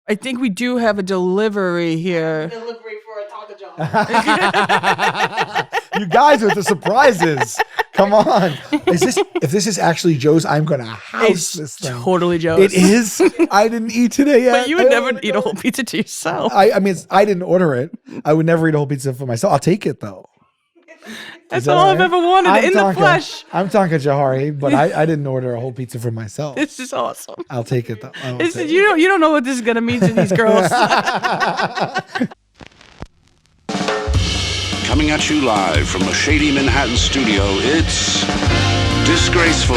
I think we do have a delivery here. Delivery for a Tanka John. You guys with the surprises. Come on. If this is actually Joe's, I'm going to house this thing. Totally Joe's. It is? I didn't eat today yet. But you would never eat a whole pizza to yourself. I mean, I didn't order it. I would never eat a whole pizza for myself. I'll take it, though. That's all I've ever wanted in the flesh. I'm Tanka Jahari, but I didn't order a whole pizza for myself. This is awesome. I'll take it, though. You don't know what this is going to mean to these girls. Coming at you live from a shady Manhattan studio, it's Disgraceful,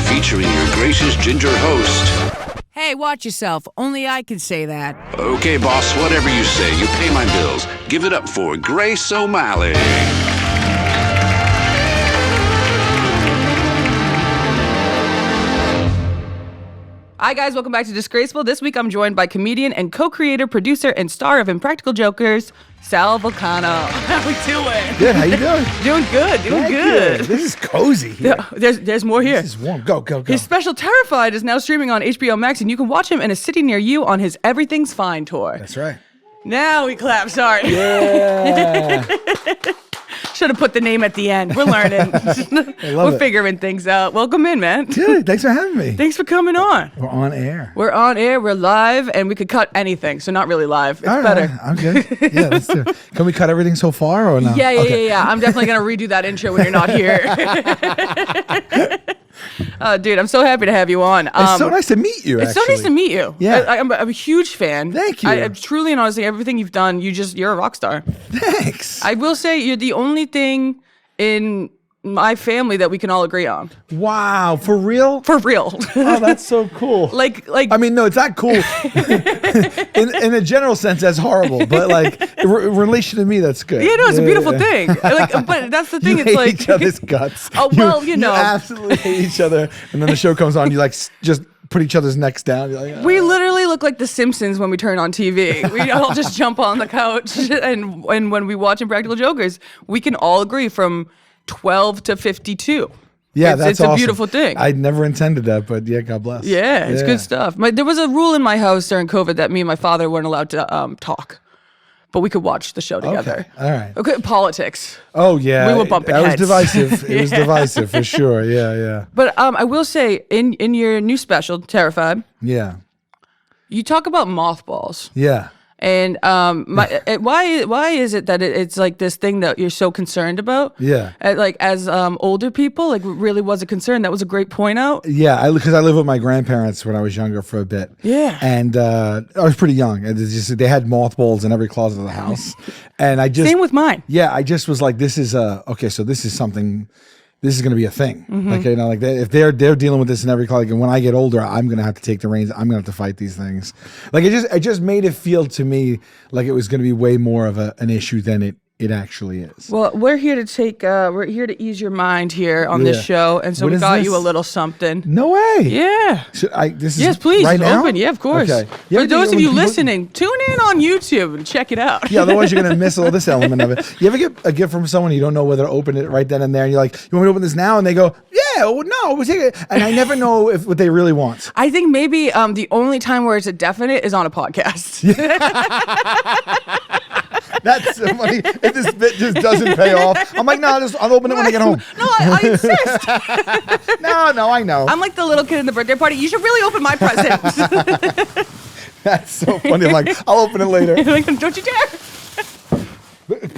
featuring your gracious ginger host. Hey, watch yourself. Only I can say that. Okay, boss, whatever you say. You pay my bills. Give it up for Grace O'Malley. Hi, guys. Welcome back to Disgraceful. This week, I'm joined by comedian and co-creator, producer, and star of Impractical Jokers, Sal Vulcano. How we doing? Good. How you doing? Doing good. Doing good. This is cozy here. There's more here. This is warm. Go. His special Terrified is now streaming on HBO Max, and you can watch him in a city near you on his Everything's Fine tour. That's right. Now we clap. Sorry. Yeah. Should have put the name at the end. We're learning. We're figuring things out. Welcome in, man. Good. Thanks for having me. Thanks for coming on. We're on air. We're live, and we could cut anything, so not really live. It's All right, better. I'm good. Yeah, let's do it. Can we cut everything so far or no? Yeah. I'm definitely going to redo that intro when you're not here. Dude, I'm so happy to have you on. It's so nice to meet you, It's so nice to meet you. Yeah. I'm a huge fan. Thank you. I truly and honestly, everything you've done, you're a rock star. Thanks. I will say you're the only thing in my family that we can all agree on. Wow, for real? For real. Oh, that's so cool. like I mean, no, it's not cool. in a general sense, that's horrible. But like in relation to me, that's good. Yeah, no, it's a beautiful thing. But that's the thing. You It's hate like each other's guts. Oh well, you know, you absolutely hate each other. And then the show comes on, you like just put each other's necks down. You're like, oh. We literally look like The Simpsons when we turn on TV. We all just jump on the couch, and when we watch Impractical Jokers, we can all agree from 12 to 52. Yeah, it's awesome. a beautiful thing. I never intended that, but yeah, God bless. Yeah, it's good stuff. There was a rule in my house during COVID that me and my father weren't allowed to talk, but we could watch the show together. Okay, all right. Okay, politics. Oh yeah, we were bumping heads. heads. It was divisive. It was divisive for sure. Yeah. But I will say, in your new special, Terrified, Yeah. you talk about mothballs. Yeah. And why is it that it's like this thing that you're so concerned about? Yeah. As older people, like really was a concern. That was a great point out. Yeah, because I lived with my grandparents when I was younger for a bit. Yeah. And I was pretty young. And they had mothballs in every closet of the house. And I just... Same with mine. Yeah, I just was like, this is okay, so this is something... This is going to be a thing. Mm-hmm. Like, you know, like if they're dealing with this in every closet, and when I get older, I'm going to have to take the reins. I'm going to have to fight these things. Like it just made it feel to me like it was going to be way more of an issue than it actually is. Well, we're here to ease your mind here on this show, and so What we is got this? you a little something. No way. Yeah. This is Yes, please. right It's now? open. Yeah, of course. Okay. For those of you people- listening, tune in on YouTube and check it out. Yeah, otherwise you're going to miss all this element of it. You ever get a gift from someone, you don't know whether to open it right then and there, and you're like, you want me to open this now? And they go, yeah, well, no, we'll take it. And I never know what they really want. I think maybe the only time where it's a definite is on a podcast. That's so funny. If this bit just doesn't pay off, I'm like, no, I'll open it when I get home. No, I insist. No, I know. I'm like the little kid in the birthday party. You should really open my present. That's so funny. I'm like, I'll open it later. Like, don't you dare.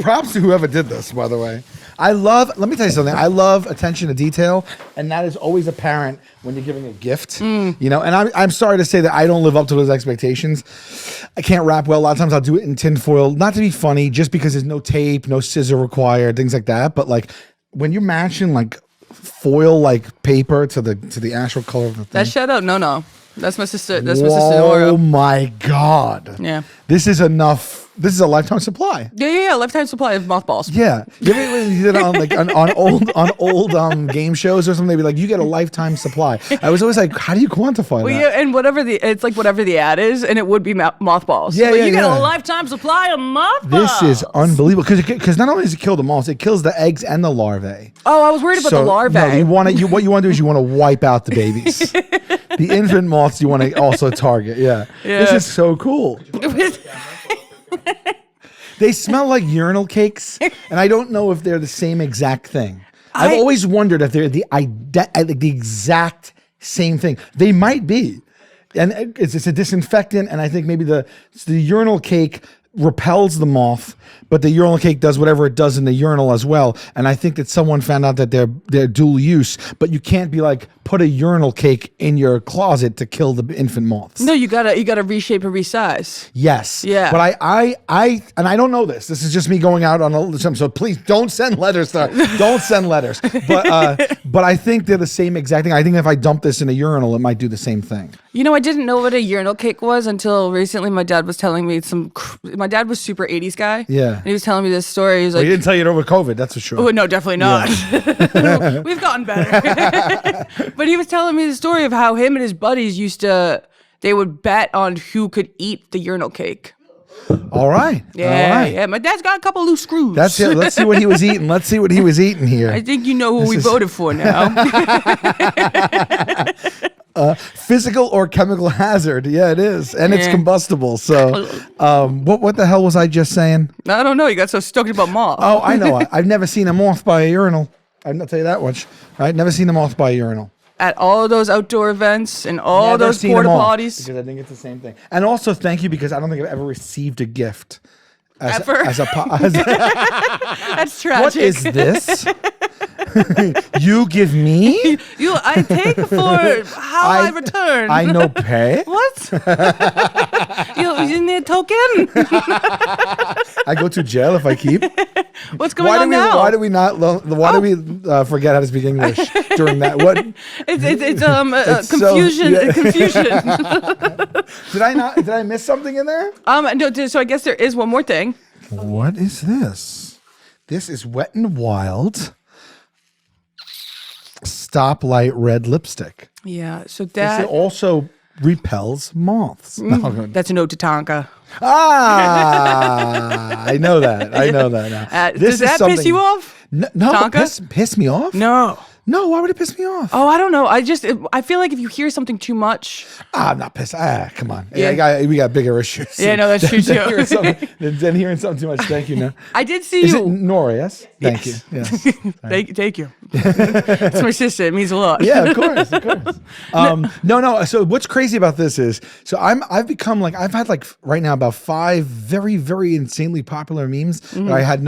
Props to whoever did this, by the way. Let me tell you something. I love attention to detail, and that is always apparent when you're giving a gift. You know, and I'm sorry to say that I don't live up to those expectations. I can't rap well. A lot of times I'll do it in tinfoil, not to be funny, just because there's no tape, no scissor required, things like that. But like when you're matching like foil like paper to the actual color of the thing. That shout out, no. That's my sister. That's my Whoa, sister Nora. Oh my God. Yeah. This is enough. This is a lifetime supply. Yeah. Lifetime supply of mothballs. Yeah. You ever did it on like on old game shows or something? They'd be like, you get a lifetime supply. I was always like, how do you quantify that? Yeah, and it's like whatever the ad is, and it would be mothballs. Yeah, But yeah, you get yeah. a lifetime supply of mothballs. This is unbelievable because not only does it kill the moths, it kills the eggs and the larvae. Oh, I was worried about the larvae. No, what you want to do is you want to wipe out the babies. The infant moths you want to also target. Yeah. This is so cool. They smell like urinal cakes, and I don't know if they're the same exact thing. I've always wondered if they're the exact same thing. They might be. And it's a disinfectant, and I think maybe the urinal cake repels the moth, but the urinal cake does whatever it does in the urinal as well. And I think that someone found out that they're dual use, but you can't be like put a urinal cake in your closet to kill the infant moths. No, you gotta reshape and resize. Yes. Yeah. But I and I don't know this. This is just me going out on a so please don't send letters. Don't send letters. But I think they're the same exact thing. I think if I dump this in a urinal, it might do the same thing. You know, I didn't know what a urinal cake was until recently. My dad was telling me my dad was super 80s guy. Yeah. And he was telling me this story. He was Well, like, he didn't tell you it over COVID, that's for sure. oh, no, definitely not. Yeah. We've gotten better. But he was telling me the story of how him and his buddies they would bet on who could eat the urinal cake. All right. Yeah, All right. yeah. My dad's got a couple loose screws. That's it. Let's see what he was eating. Let's see what he was eating here. I think you know who we voted for now. Physical or chemical hazard. Yeah, it is. And it's combustible. So what the hell was I just saying? I don't know. You got so stoked about moth. Oh, I know. I've never seen a moth by a urinal. I'll tell you that much. I've never seen a moth by a urinal. At all of those outdoor events and all Never those seen porta them all, potties. because I think it's the same thing. And also, thank you, because I don't think I've ever received a gift. Ever? That's tragic. What is this? You give me? I take for how I return. I no pay? What? you need a token? I go to jail if I keep? What's going on now? Why do we forget how to speak English during that? What? It's confusion. So, yeah. Confusion. Did I miss something in there? No, so I guess there is one more thing. What is this? This is Wet n Wild Stoplight Red Lipstick. Yeah, so This also repels moths. That's a note to Tanka. I know that. I know that now. Does that piss you off? No, Tanka? piss me off? No. No, why would it piss me off? Oh, I don't know. I feel like if you hear something too much. I'm not pissed. Come on. Yeah. We got bigger issues. Yeah, no, that's true too. Than hearing something too much. Thank you. No. I did see Is you. it Nora, yes? Thank you. Yes. Thank you. It's my sister. It means a lot. Yeah, of course. No. So what's crazy about this is, I've become like, I've had like right now about 5 very, very insanely popular memes that I had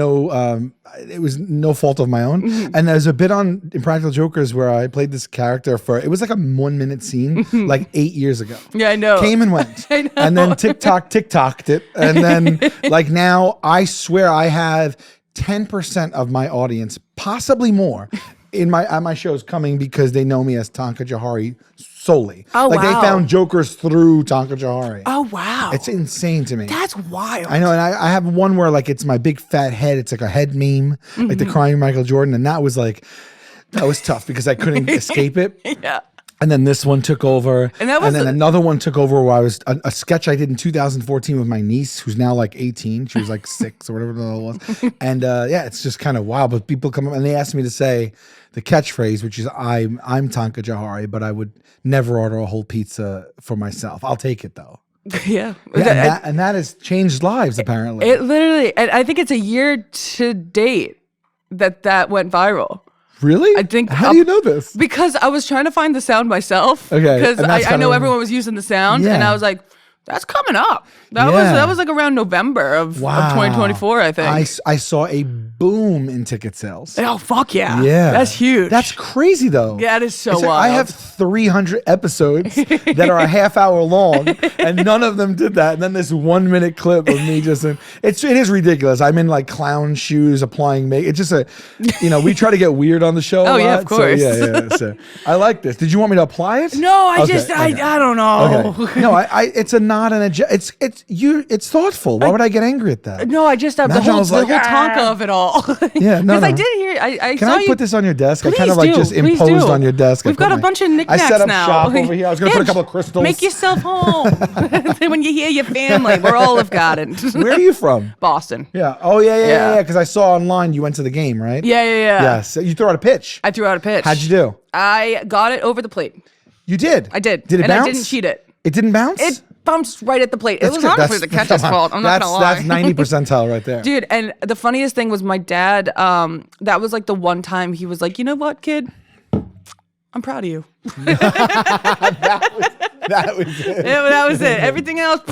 it was no fault of my own. And there's a bit on Impractical Jokers where I played this character it was like a 1-minute scene like 8 years ago. Yeah, I know. Came and went. I know. And then TikToked it. And then like now I swear I have 10% of my audience, possibly more, at my shows coming because they know me as Tanka Jahari solely. Oh, like wow. they found jokers through Tanka Jahari. Oh, wow. It's insane to me. That's wild. I know, and I have one where like it's my big fat head. It's like a head meme, like the crying Michael Jordan, and that was tough because I couldn't escape it. Yeah. And then this one took over, and then another one took over where I was a sketch I did in 2014 with my niece, who's now like 18. She was like 6 or whatever the hell it was, and it's just kind of wild. But people come up and they asked me to say the catchphrase, which is I'm Tanka Jahari, but I would never order a whole pizza for myself. I'll take it though. Yeah. And that has changed lives apparently. It literally, and I think it's a year to date that went viral. Really? I think. How do you know this? Because I was trying to find the sound myself. Okay. Because I know everyone was using the sound, and I was like, that's coming up. That was like around November of 2024, I think. I saw a boom in ticket sales. Oh, fuck yeah. Yeah. That's huge. That's crazy though. Yeah, it is so wild. I have 300 episodes that are a half hour long and none of them did that. And then this 1-minute clip of me it is ridiculous. I'm in like clown shoes applying makeup. It's just we try to get weird on the show. Oh, yeah, of course. So, So I like this. Did you want me to apply it? No, I don't know. Okay. No, it's a nod and a it's thoughtful. Why would I get angry at that? No, I just have the whole Tonka of it all. Yeah, no. Because I did hear. Can I put this on your desk? Please I kind of like just imposed on your desk. We've got a bunch of knickknacks now. I set up shop over here. I was going to put a couple of crystals. Make yourself home. When you hear your family, we're Olive Garden. Where are you from? Boston. Yeah. Oh, yeah. Because I saw online you went to the game, right? Yeah. Yes. You threw out a pitch. I threw out a pitch. How'd you do? I got it over the plate. You did? I did. Did it and bounce? I didn't cheat it. It didn't bounce? It bounced right at the plate. That's it was good. honestly the catcher's fault. I'm not gonna lie. That's 90 percentile right there. Dude, and the funniest thing was my dad, that was like the one time he was like, you know what, kid? I'm proud of you. That was it. Yeah, that was it. Everything else,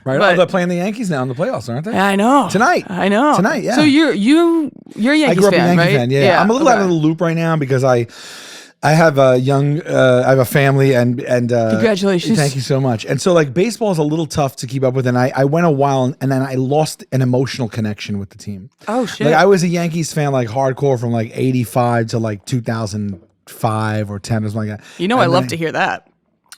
Right. But- They're playing the Yankees now in the playoffs, aren't they? I know. Tonight. I know. Tonight, yeah. So you're a Yankees I grew up fan, a Yankee right? fan. Yeah. I'm a little out of the loop right now because I have a young, I have a family and Congratulations. Thank you so much. And so like baseball is a little tough to keep up with. And I went a while and then I lost an emotional connection with the team. Oh shit. Like I was a Yankees fan, like hardcore from like 85 to like 2005 or 10 or something like that. You know, I love to hear that.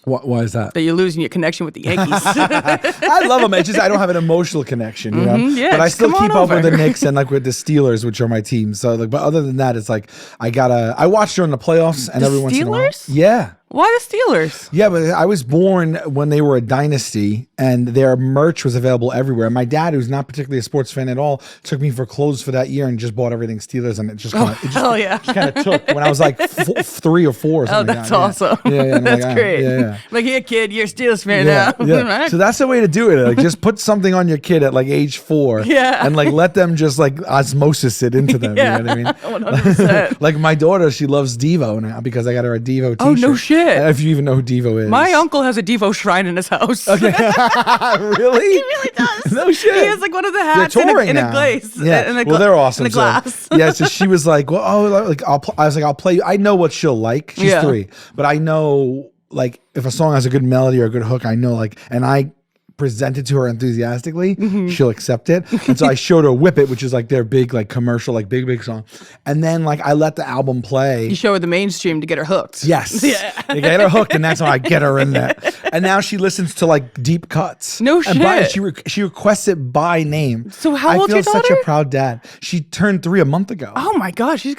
Why is that? That you're losing your connection with the Yankees. I love them. It's just I don't have an emotional connection, you know. yeah, but I just still come on keep up with over. the Knicks and like with the Steelers, which are my team. So like, but other than that, it's like I watch during the playoffs and every once in a while. Steelers? Yeah. Why the Steelers? Yeah, but I was born when they were a dynasty and their merch was available everywhere. My dad, who's not particularly a sports fan at all, took me for clothes for that year and just bought everything Steelers, and it just kind of Hell yeah. kind of took when I was like 3 or 4 or Oh, something. that's like that. awesome. Yeah, yeah, I'm That's like, great. Yeah. Like, here, kid, you're a Steelers fan Yeah, now. yeah. Right? So that's the way to do it. Like, just put something on your kid at like age 4, Yeah. and like let them just like osmosis it into them. Yeah. You know what I mean? 100%. Like my daughter, she loves Devo now because I got her a Devo T-shirt. Oh, no shit. If you even know who Devo is. My uncle has a Devo shrine in his house. Really? He really does. No shit. He has like one of the They're hats in touring a now. glaze. Yeah. In a Well, they're awesome. In a So, glass. yeah. So she was like, well, I was like, I'll play you. I know what she'll like. She's Yeah. 3, but I know like if a song has a good melody or a good hook, I know like, and I present it to her enthusiastically, she'll accept it. And so I showed her Whip It, which is like their big like commercial, like big song. And then like I let the album play. You show her the mainstream to get her hooked. Yes. Yeah. You get her hooked, and that's how I get her in there. And now she listens to like deep cuts. No and shit. She requests it by name. So how old's your I feel such a daughter? proud dad. She turned 3 a month ago. Oh my gosh, she's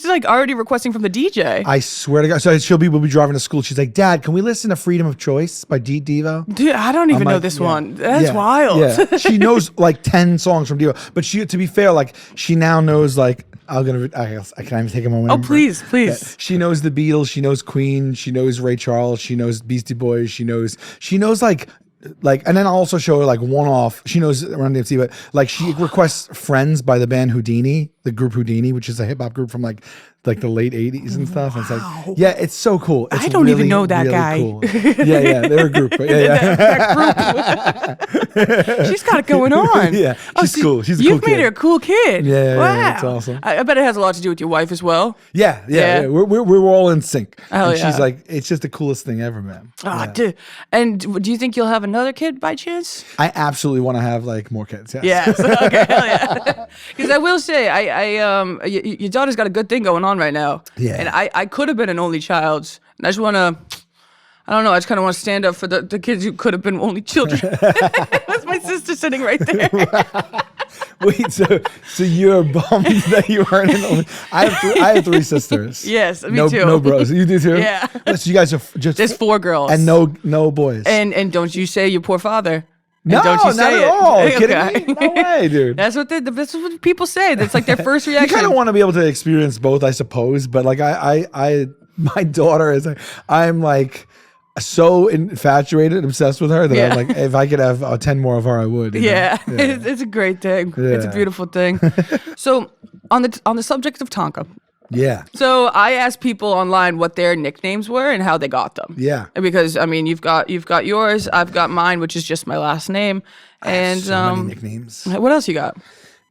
like already requesting from the DJ. I swear to God. So we'll be driving to school. She's like, Dad, can we listen to Freedom of Choice by Devo? Dude, I don't even I'm know like, this yeah. one. That's Yeah. wild. Yeah. She knows like 10 songs from Devo. But to be fair, like she now knows like I can I take a moment. Oh, please. Yeah. She knows the Beatles. She knows Queen. She knows Ray Charles. She knows Beastie Boys. She knows like, and then I'll also show her like one-off. She knows Run DMC, but like she requests Friends by the band Houdini, the group Houdini, which is a hip hop group from like the late 80s and stuff. And it's like, yeah, it's so cool. It's I don't even really, know that really guy. Cool. Yeah, they're a group. Right? Yeah. That group. She's got it going on. Yeah, she's cool. She's a You've cool made kid. her a cool kid. Yeah, wow. that's awesome. I bet it has a lot to do with your wife as well. Yeah. Yeah. We're all in sync. Hell and yeah. she's like, it's just the coolest thing ever, man. Ah, dude. And do you think you'll have another kid by chance? I absolutely want to have like more kids. Yes. Yes. Okay. Hell yeah. Because I will say, your daughter's got a good thing going on right now. Yeah. And I could have been an only child. And I just want to, I don't know, I just kind of want to stand up for the kids who could have been only children. That's my sister sitting right there. Wait, so you're bummed that you weren't an only? I have 3 sisters. Yes, me no, too. No bros. You do too? Yeah. So you guys are just There's 4 girls. and no boys. And don't you say your poor father. no, And don't you not say at it. all. Okay. Kidding me? No way, dude. That's what people say. That's like their first You reaction. kind of want to be able to experience both, I suppose. But like my daughter is like, I'm like so infatuated, obsessed with her that Yeah. I'm like, if I could have 10 more of her, I would. you know? Yeah, it's a great thing. It's a Yeah. beautiful thing. So on the subject of Tanka, Yeah. so I asked people online what their nicknames were and how they got them. Yeah. Because I mean, you've got yours, I've got mine, which is just my last name, and So many nicknames. what else you got?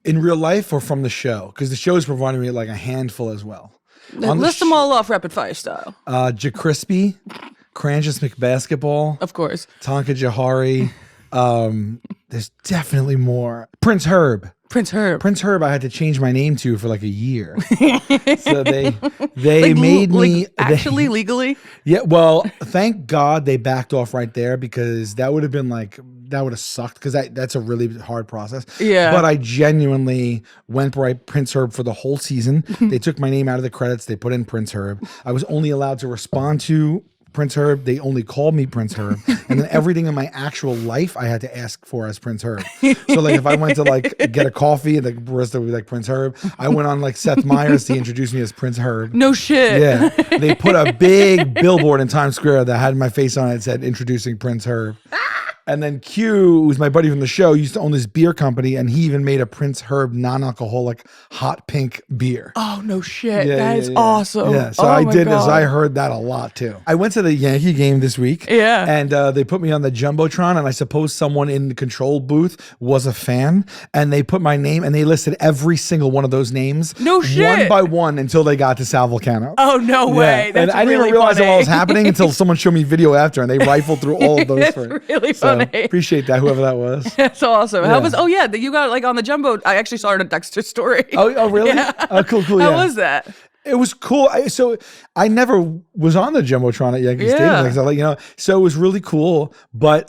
In real life or from the show? Because the show's providing me like a handful as well. On the List them all off rapid fire style. Jacrispy, Cranjus McBasketball, Of course. Tonka Jahari. There's definitely more. Prince Herb. Prince Herb. Prince Herb, I had to change my name to for like a year. So they Like, made like, me actually legally. Yeah, well, thank God they backed off right there because that would have sucked because that's a really hard process. Yeah. But I genuinely went by Prince Herb for the whole season. They took my name out of the credits. They put in Prince Herb. I was only allowed to respond to Prince Herb. They only called me Prince Herb. And then everything in my actual life, I had to ask for as Prince Herb. So like if I went to like get a coffee, the barista would be like Prince Herb. I went on like Seth Meyers to introduce me as Prince Herb. No shit. Yeah. They put a big billboard in Times Square that had my face on it. It said introducing Prince Herb. And then Q, who's my buddy from the show, used to own this beer company, and he even made a Prince Herb non-alcoholic hot pink beer. Oh, no shit. That is awesome. Yeah, so oh I did God. this. I heard that a lot too. I went to the Yankee game this week. Yeah. And they put me on the Jumbotron, and I suppose someone in the control booth was a fan, and they put my name, and they listed every single one of those names. No shit. One by one until they got to Sal Vulcano. Oh, no way. That's and I didn't really even realize funny. what was happening until someone showed me video after, and they rifled through all of those. That's for really so, funny. Appreciate that, whoever that was. That's awesome. Yeah. How was? Oh yeah, you got like on the jumbo. I actually saw it on Dexter's story. Oh, really? Yeah. Oh, cool. How Yeah. was that? It was cool. So I never was on the Jumbotron at Yankee Yeah. Stadium. Like, so it was really cool. But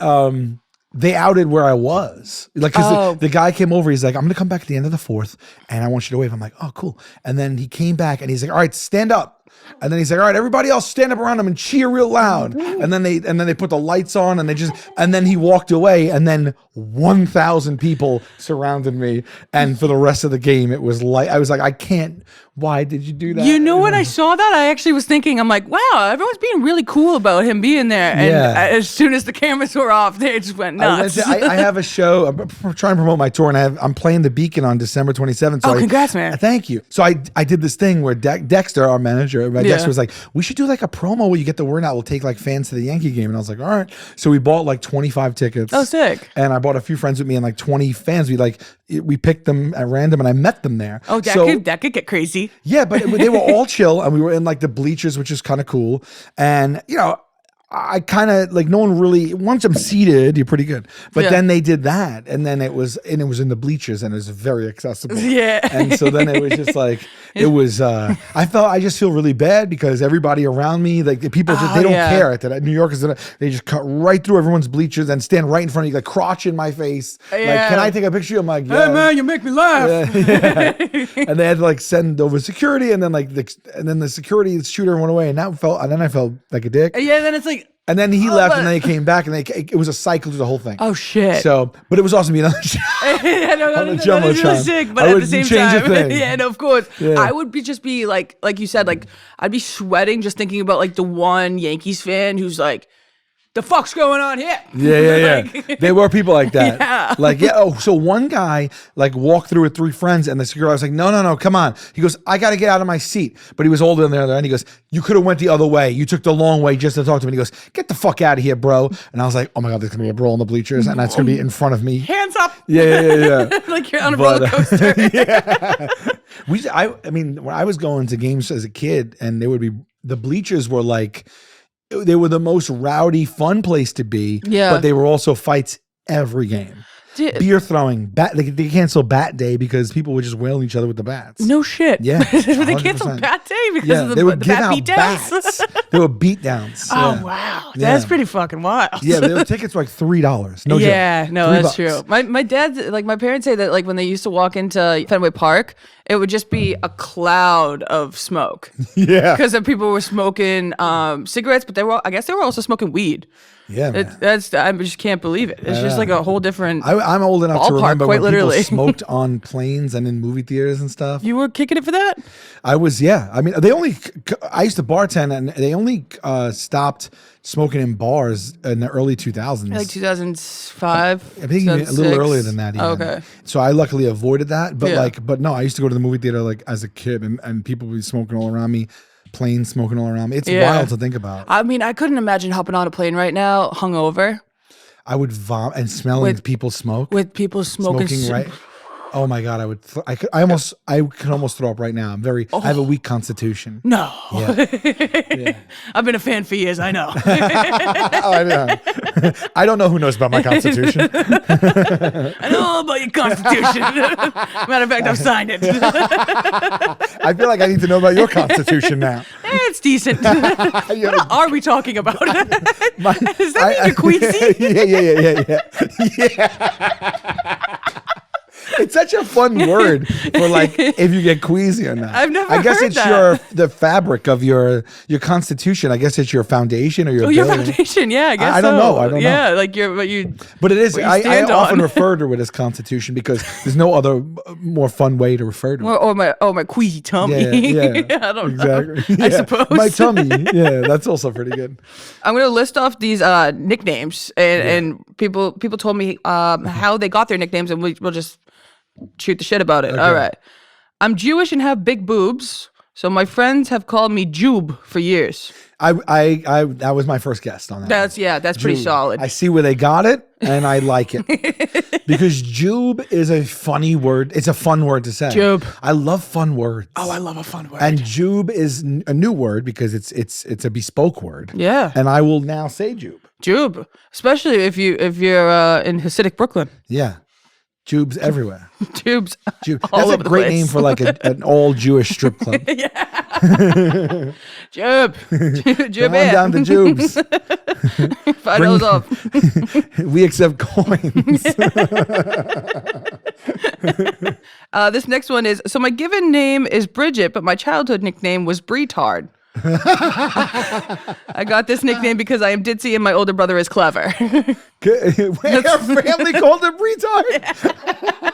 they outed where I was. Like, because the guy came over. He's like, I'm going to come back at the end of the fourth, and I want you to wave. I'm like, oh, cool. And then he came back, and he's like, all right, stand up. And then he's like, all right, everybody else stand up around him and cheer real loud. And then they put the lights on, and then he walked away, and then 1,000 people surrounded me. And for the rest of the game, it was like, I was like, I can't, why did you do that? You know, when I saw that, I actually was thinking, I'm like, wow, everyone's being really cool about him being there. And as soon as the cameras were off, they just went nuts. I have a show. I'm trying to promote my tour, and I'm playing the Beacon on December 27th. So congrats, man. Thank you. So I did this thing where Dexter, our manager, Dexter was like, we should do like a promo where you get the word out. We'll take like fans to the Yankee game. And I was like, all right. So we bought like 25 tickets. Oh, sick. And I brought a few friends with me and like 20 fans. We picked them at random, and I met them there. Oh, that could get crazy. Yeah, but they were all chill, and we were in like the bleachers, which is kind of cool. And I kind of like, no one really, once I'm seated, you're pretty good. But then they did that, and then it was in the bleachers, and it was very accessible. Yeah. And so then it was just like, I just feel really bad because everybody around me, like the people, they don't care. New Yorkers, they just cut right through everyone's bleachers and stand right in front of you, like crotch in my face. Like, can I take a picture? I'm like, yeah. Hey man, you make me laugh. Yeah. And they had to like send over security, and then the security shooter went away, and then I felt like a dick. Yeah, then it's like, and then he left, and then he came back, and it was a cycle through the whole thing. oh shit. So, but it was awesome being on the show. Yeah, no, On the that is really Jumbotron. sick, but I at the wouldn't same change a time, thing. yeah, no, of course, Yeah. I would just be like you said, like I'd be sweating just thinking about like the one Yankees fan who's like, the fuck's going on here? Yeah. Like, There were people like that. Yeah. Like, yeah. Oh, so one guy like walked through with 3 friends, and the security was like, no, come on. He goes, I got to get out of my seat. But he was older than the other end. He goes, you could have went the other way. You took the long way just to talk to me. And he goes, get the fuck out of here, bro. And I was like, oh my God, there's going to be a brawl in the bleachers, and that's going to be in front of me. hands up. Yeah. Like you're on a roller coaster. Yeah. I mean, when I was going to games as a kid, and the bleachers were like, they were the most rowdy, fun place to be. Yeah. But they were also fights every game. Beer throwing, they canceled Bat Day because people would just wail each other with the bats. No shit. Yeah, They canceled 100%. Bat Day because of they would the give bat out beatdowns. bats. They were beatdowns. Oh wow, that's pretty fucking wild. Yeah, the tickets were like $3. No yeah, joke. no, that's $3. true. My dad, like my parents say that like when they used to walk into Fenway Park, it would just be a cloud of smoke. Yeah, Because people were smoking cigarettes, but I guess they were also smoking weed. yeah. Man. I just can't believe it. It's just like a whole different. I'm old enough to ballpark, remember quite when literally. people smoked on planes and in movie theaters and stuff. You were kicking it for that? I was, yeah. I mean, I used to bartend, and they only stopped smoking in bars in the early 2000s. Like 2005. I think even a little earlier than that. Even. Okay. So I luckily avoided that. But Yeah. but no, I used to go to the movie theater like as a kid, and people would be smoking all around me, planes smoking all around me. It's Yeah. wild to think about. I mean, I couldn't imagine hopping on a plane right now, hungover, I would vomit and smelling people smoke. with people smoking. Right. Oh my God, I could almost throw up right now. I have a weak constitution. No. Yeah. I've been a fan for years, I know. I don't know who knows about my constitution. I know all about your constitution. Matter of fact, I've signed it. I feel like I need to know about your constitution now. It's decent. What are we talking about? Does that mean you're queasy? Yeah. It's such a fun word for like if you get queasy or not. I've never I guess heard it's that. the fabric of your constitution. I guess it's your foundation or your Your building. foundation, yeah, I guess I don't so. know. I don't know. Yeah, like what you. But it is. what you I stand often on. refer to it as constitution because there's no other more fun way to refer to it. Or my queasy tummy. Yeah. I don't Exactly. know. I suppose. My tummy. Yeah, that's also pretty good. I'm gonna list off these nicknames, and people told me how they got their nicknames, and we'll just shoot the shit about it. Okay. All right. I'm Jewish and have big boobs, so my friends have called me Jube for years. I that was my first guess on that. That's pretty Jube. solid. I see where they got it, and I like it because Jube is a funny word. It's a fun word to say. Jube. I love fun words. Oh, I love a fun word. And Jube is a new word because it's a bespoke word. Yeah. And I will now say Jube. Jube, especially if you're in Hasidic Brooklyn. Yeah. Jube's everywhere. Jubes. Jube. all That's a over the great place. name for like an all Jewish strip club. Jube. Come on down to Jube's. $5 off. We accept coins. This next one is, so my given name is Bridget, but my childhood nickname was Bretard. I got this nickname because I am ditzy and my older brother is clever. Our family called him retard.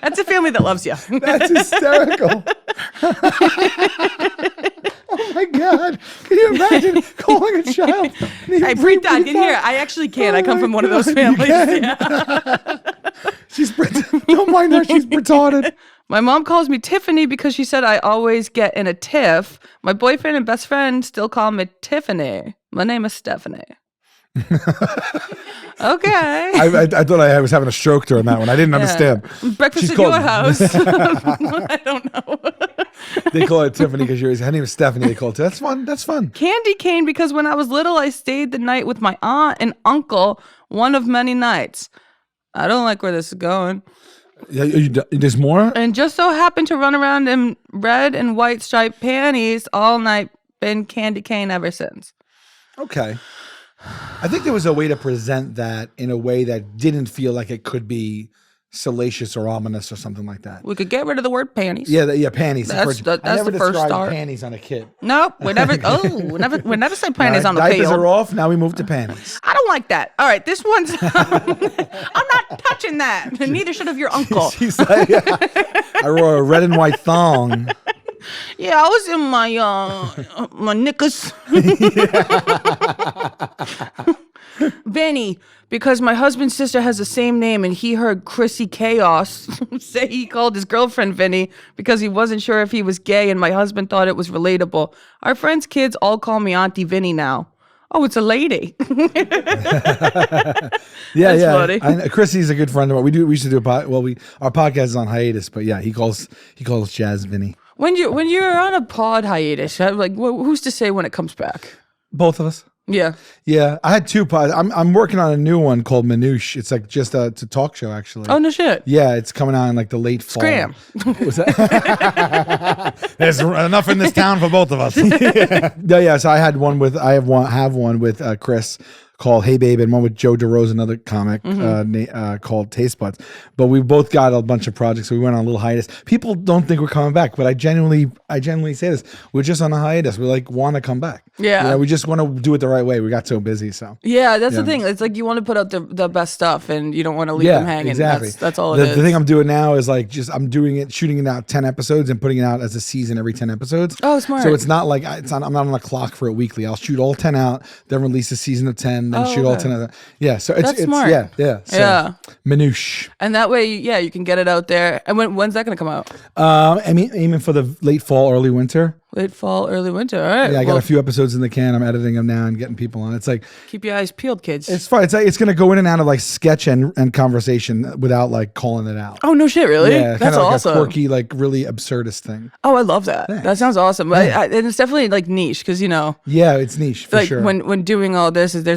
That's a family that loves you. That's hysterical. Oh my God. Can you imagine calling a child? Hey, Bretard, get here. I actually can. I come from one of those families. Yeah. She's don't mind her. She's retarded. My mom calls me Tiffany because she said I always get in a tiff. My boyfriend and best friend still call me Tiffany. My name is Stephanie. Okay. I thought I was having a stroke during that one. I didn't understand. Breakfast She's at called- your house. I don't know. They call her Tiffany because her name is Stephanie. They call it. That's fun. That's fun. Candy cane because when I was little, I stayed the night with my aunt and uncle one of many nights. I don't like where this is going. Yeah, there's more. And just so happened to run around in red and white striped panties all night. Been candy cane ever since. Okay. I think there was a way to present that in a way that didn't feel like it could be salacious or ominous or something like that. We could get rid of the word panties. Yeah, panties. That's I that's never the first described start. panties on a kid. Nope, we never. We never say panties on the Diapers field. are off. Now we move to panties. I don't like that. All right, this one's. I'm not touching that. Neither should have your uncle. She's like, I wore a red and white thong. Yeah, I was in my knickers. Benny, because my husband's sister has the same name and he heard Chrissy Chaos say he called his girlfriend Vinny because he wasn't sure if he was gay and my husband thought it was relatable. Our friends' kids all call me Auntie Vinny now. Oh, it's a lady. Yeah, That's funny. Chrissy's a good friend of mine. We used to do our podcast is on hiatus, but yeah, he calls Jazz Vinny. When you're on a pod hiatus, like who's to say when it comes back? Both of us. Yeah. Yeah, I had two pods. I'm working on a new one called Manouche. It's like just it's a talk show actually. Oh no shit. Yeah, it's coming out in like the late fall. Scram. What's that? There's enough in this town for both of us. Yeah. So I have one with Chris called Hey Babe, and one with Joe DeRose, another comic called Taste Buds. But we both got a bunch of projects, so we went on a little hiatus. People don't think we're coming back, but I genuinely say this: we're just on a hiatus. We like want to come back. Yeah. We just want to do it the right way. We got so busy, so. Yeah, that's the thing. It's like you want to put out the best stuff, and you don't want to leave them hanging. Exactly. That's all it is. The thing I'm doing now is like I'm shooting it out 10 episodes and putting it out as a season every 10 episodes. Oh, smart. So it's not like I'm not on the clock for it weekly. I'll shoot all 10 out, then release a season of 10, then shoot all 10 of that. Yeah. So it's smart. Yeah. So, Yeah. Manouche. And that way, you can get it out there. And when's that going to come out? Aiming for the late fall, early winter. Late fall, early winter. All right. Yeah, I got a few episodes in the can. I'm editing them now and getting people on. It's like Keep your eyes peeled, kids. it's fun. It's going to go in and out of like sketch and conversation without like calling it out. Oh, no shit, really? Yeah, That's kind of like awesome. a quirky, like really abdurist thing. Oh, I love that. That sounds awesome. And it's definitely like niche because, Yeah, it's niche for like sure. when doing all this, they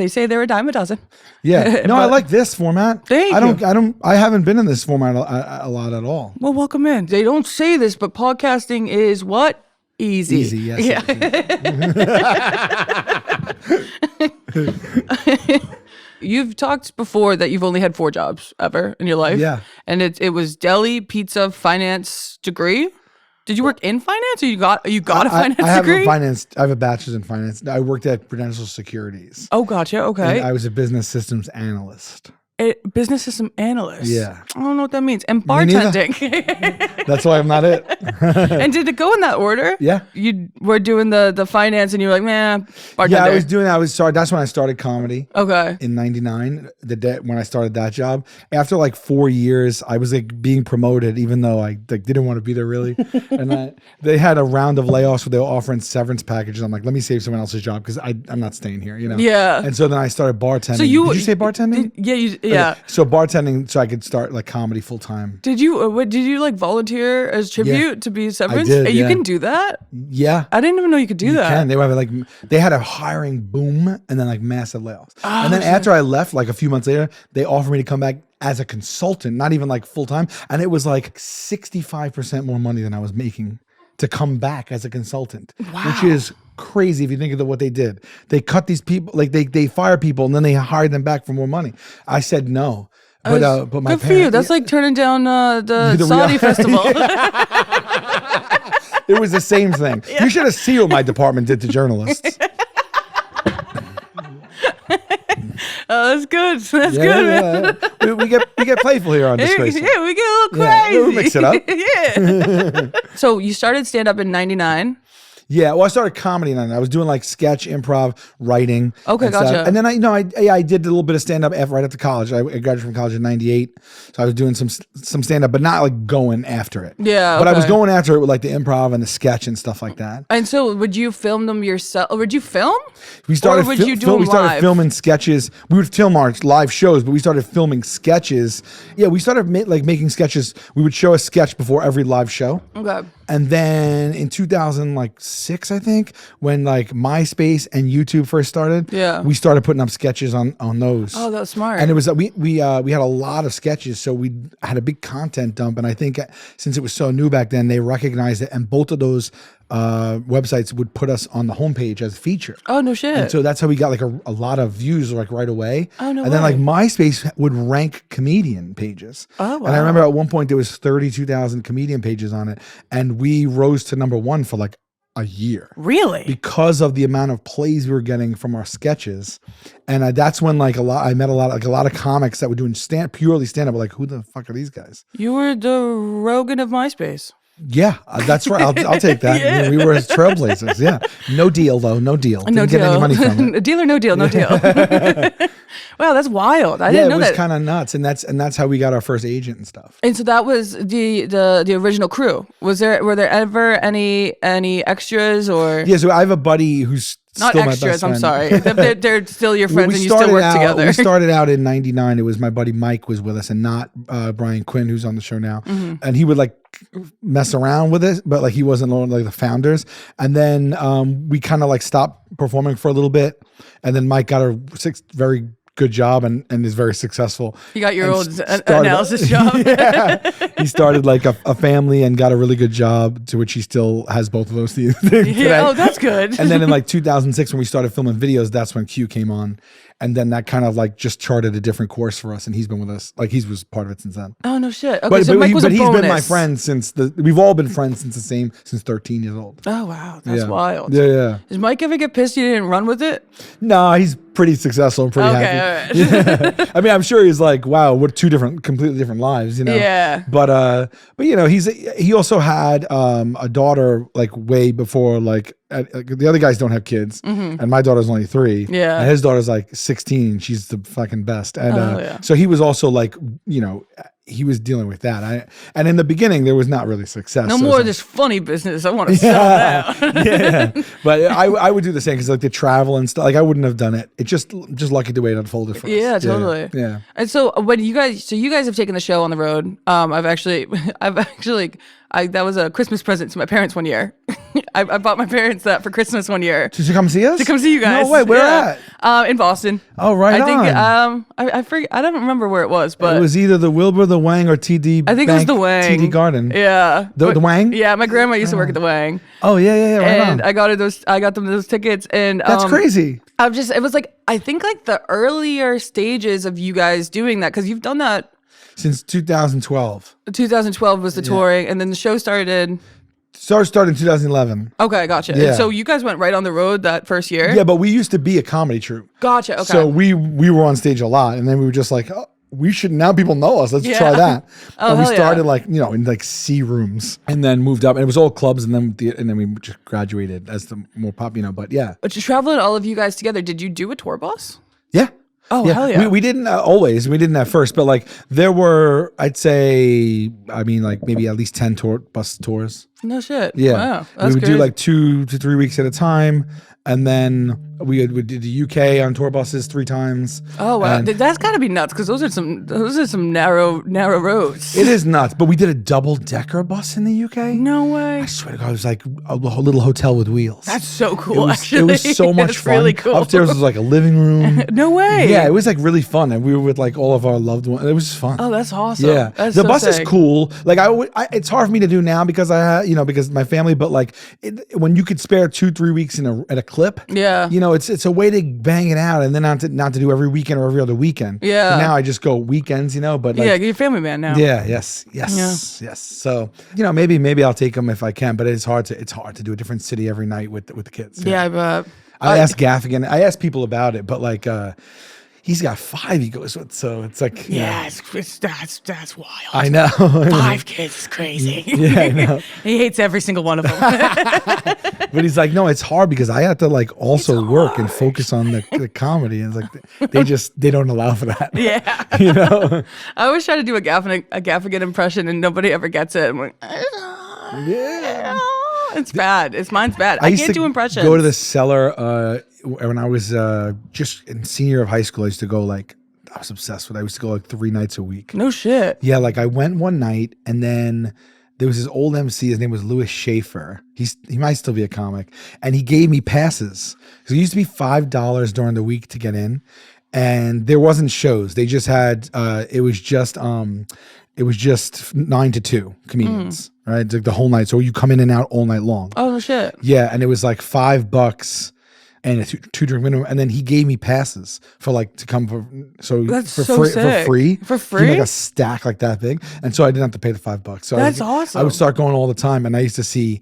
say they're a dime a dozen. Yeah, no, I like this format. Thank I haven't been in this format a lot at all. Well, welcome in. They don't say this, but podcasting is what? Easy. Easy, yes. Yeah. You've talked before that you've only had 4 jobs ever in your life. Yeah. And it was deli, pizza, finance degree. Did you work in finance, or you got a finance degree? I have a bachelor's in finance. I worked at Prudential Securities. Oh, gotcha. Okay. And I was a business systems analyst. Business system analyst. Yeah. I don't know what that means. And Me neither. bartending. That's why I'm not it. And did it go in that order? Yeah. You were doing the finance, and you were like, man, bartender. Yeah, I was doing that. That's when I started comedy. Okay. In '99, the day when I started that job. After like 4 years, I was like being promoted, even though I like didn't want to be there really. And they had a round of layoffs where they were offering severance packages. I'm like, let me save someone else's job because I'm not staying here, you know. Yeah. And so then I started bartending. So did you say bartending? Yeah. Okay. So bartending, so I could start like comedy full time. Did you like volunteer as tribute to be severance? did, You yeah. can do that? Yeah. I didn't even know you could do that. They had a hiring boom and then like massive layoffs. Oh, and then after I left, like a few months later, they offered me to come back as a consultant, not even like full time. And it was like 65% more money than I was making to come back as a consultant, which is crazy if you think of what they did. They cut these people, like they fire people and then they hired them back for more money. I said no. But my good for you. That's like turning down the Saudi festival. It was the same thing. Yeah. You should have seen what my department did to journalists. Oh, that's good. That's good, man. Yeah. We get playful here on Disgraceful. Yeah, we get a little crazy. Yeah, we'll mix it up. Yeah. So you started stand up in '99. Yeah, well, I started comedy then. I was doing like sketch, improv, writing. Okay, gotcha. And then I did a little bit of stand up right after college. I graduated from college in '98, so I was doing some stand up, but not like going after it. Yeah, but I was going after it with like the improv and the sketch and stuff like that. And so, would you film them yourself? Would you film? We started. Or would you do them we started live? filming sketches. We would film our live shows, but we started filming sketches. Yeah, we started making sketches. We would show a sketch before every live show. Okay. And then in 2006, I think, when like MySpace and YouTube first started, we started putting up sketches on those. Oh, that was smart. And it was we had a lot of sketches, so we had a big content dump. And I think since it was so new back then, they recognized it, and both of those websites would put us on the homepage as a feature. Oh, no shit. And so that's how we got like a lot of views like right away. Oh, no And then like MySpace would rank comedian pages. Oh, wow. And I remember at one point there was 32,000 comedian pages on it, and we rose to #1 for like a year. Really? Because of the amount of plays we were getting from our sketches. And that's when like I met a lot of comics that were doing purely stand up. Like, who the fuck are these guys? You were the Rogan of MySpace. Yeah, that's right. I'll take that. Yeah. We were trailblazers. Yeah. No deal though. No deal. Didn't get any money from it. Deal or no deal? No deal. Wow, that's wild. I didn't know that. It was kind of nuts, and that's how we got our first agent and stuff. And so that was the original crew. Were there ever any extras or? Yeah, so I have a buddy who's not still extras. my best I'm friend. sorry. They're still your friends, and you still work together. We started out in '99. It was my buddy Mike was with us, and not Brian Quinn, who's on the show now. Mm-hmm. And he would like mess around with it, but like he wasn't one of like the founders. And then we kind of like stopped performing for a little bit, and then Mike got a very good job and is very successul. You got your old analysis job. Yeah. He started like a family and got a really good job, to which he still has both of those things. Yeah, oh, that's good. And then in like 2006, when we started filming videos, that's when Q came on. And then that kind of like just charted a different course for us, and he's been with us. Like he was part of it since then. Oh no shit! Okay, so Mike was a bonus. He's been my friend since we've all been friends since 13 years old. Oh wow, that's wild. Yeah. Does Mike ever get pissed you didn't run with it? No, he's pretty successful and pretty happy. All right. Yeah. I mean, I'm sure he's like, wow, we're completely different lives, you know. Yeah. But you know, he also had a daughter like way before like. The other guys don't have kids, and my daughter's only 3. Yeah, and his daughter's like 16. She's the fucking best, and so he was also like, you know, he was dealing with that. And in the beginning, there was not really success. No more of this funny business. I want to sell that. Yeah, but I would do the same because like the travel and stuff. Like I wouldn't have done it. It just lucky the way it unfolded for us. Yeah, totally. Yeah. And so when you guys have taken the show on the road. That was a Christmas present to my parents one year. I bought my parents that for Christmas one year. To come see us? To come see you guys. No way. Where at? In Boston. Oh, right I think, on. I forget, I don't remember where it was, but It was either the Wilbur, the Wang, or TD. I think it was the Wang. TD Garden. Yeah. The Wang? Yeah, my grandma used to work at the Wang. Oh yeah. Right And on. I got them those tickets, and That's crazy. it was like, I think like the earlier stages of you guys doing that, because you've done that. Since 2012. 2012 was the touring, and then the show started. Started in 2011. Okay, gotcha. Yeah. And so you guys went right on the road that first year? Yeah, but we used to be a comedy troupe. Gotcha, okay. So we were on stage a lot, and then we were just like, oh, we should, now people know us. Let's Yeah. try that. Oh, and we hell yeah. started like, in like C rooms, and then moved up, and it was all clubs, and then we just graduated as the more pop, but yeah. But you traveling all of you guys together, did you do a tour bus? Yeah. Oh, hell yeah. We didn't always. We didn't at first, but like there were, I'd say, like maybe at least 10 bus tours. No shit. Yeah. Wow. We That's would crazy. do like 2 to 3 weeks at a time. And then we did the UK on tour buses 3 times. Oh wow, And that's got to be nuts, because those are some narrow roads. it is nuts. But we did a double-decker bus in the UK. No way. I swear to God, it was like a little hotel with wheels. That's so cool. It was so much It's fun. really cool. Upstairs was like a living room. No way. Yeah, it was like really fun, and we were with like all of our loved ones. It was just fun. Oh, that's awesome. Yeah, That's the so bus is sick. cool. Like it's hard for me to do now because because of my family. But like when you could spare 2-3 weeks at a clip, Yeah. it's a way to bang it out, and then not to do every weekend or every other weekend. Yeah. So now I just go weekends, but like, Yeah, you're a family man now. yeah, yes. So maybe I'll take them if I can, but it's hard to do a different city every night with the kids. Yeah, but I asked Gaffigan. I asked people about it, but like he's got 5 he goes with, so it's like that's wild. I know. 5 kids is crazy. Yeah, I know. He hates every single one of them. But he's like, no, it's hard because I have to like also work and focus on the comedy. And it's like they don't allow for that. Yeah. I always try to do a Gaffigan impression, and nobody ever gets it. I'm like, Yeah. it's bad. Mine's bad. I used can't to do impressions. go to the cellar when I was just in senior year of high school. I used to go I was obsessed with it. I used to go like 3 nights a week. No shit. Yeah, like I went one night, and then there was this old MC. His name was Louis Schaefer. He might still be a comic, and he gave me passes because it used to be $5 during the week to get in, and there wasn't shows. They just had it was just 9 to 2 comedians, right? It's like the whole night. So you come in and out all night long. Oh no shit. Yeah, and it was like $5 and a 2-drink minimum, and then he gave me passes for to come That's for so free, sick. for free. For He gave me, free? like a stack like that big, and so I didn't have to pay the $5. So That's I awesome. would start going all the time, and I used to see.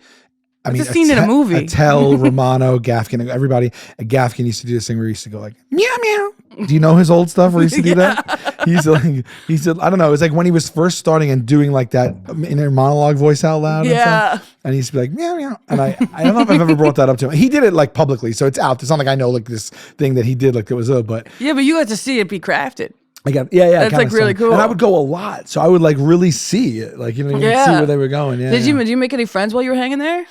a scene in a movie. Attell, Romano, Gaffigan, everybody. Gaffigan used to do this thing where he used to go like meow meow. Do you know his old stuff where he used to do that? He said I don't know. It was like when he was first starting and doing like that inner monologue voice out loud. Yeah. And stuff. And he used to be like meow meow. And I don't know if I've ever brought that up to him. He did it like publicly, so it's out. It's not like I know like this thing that he did like it was but Yeah, but you got to see it be crafted. I got That's, kinda like, really some. cool. And I would go a lot, so I would like really see it, like see where they were going. Yeah. Did you make any friends while you were hanging there?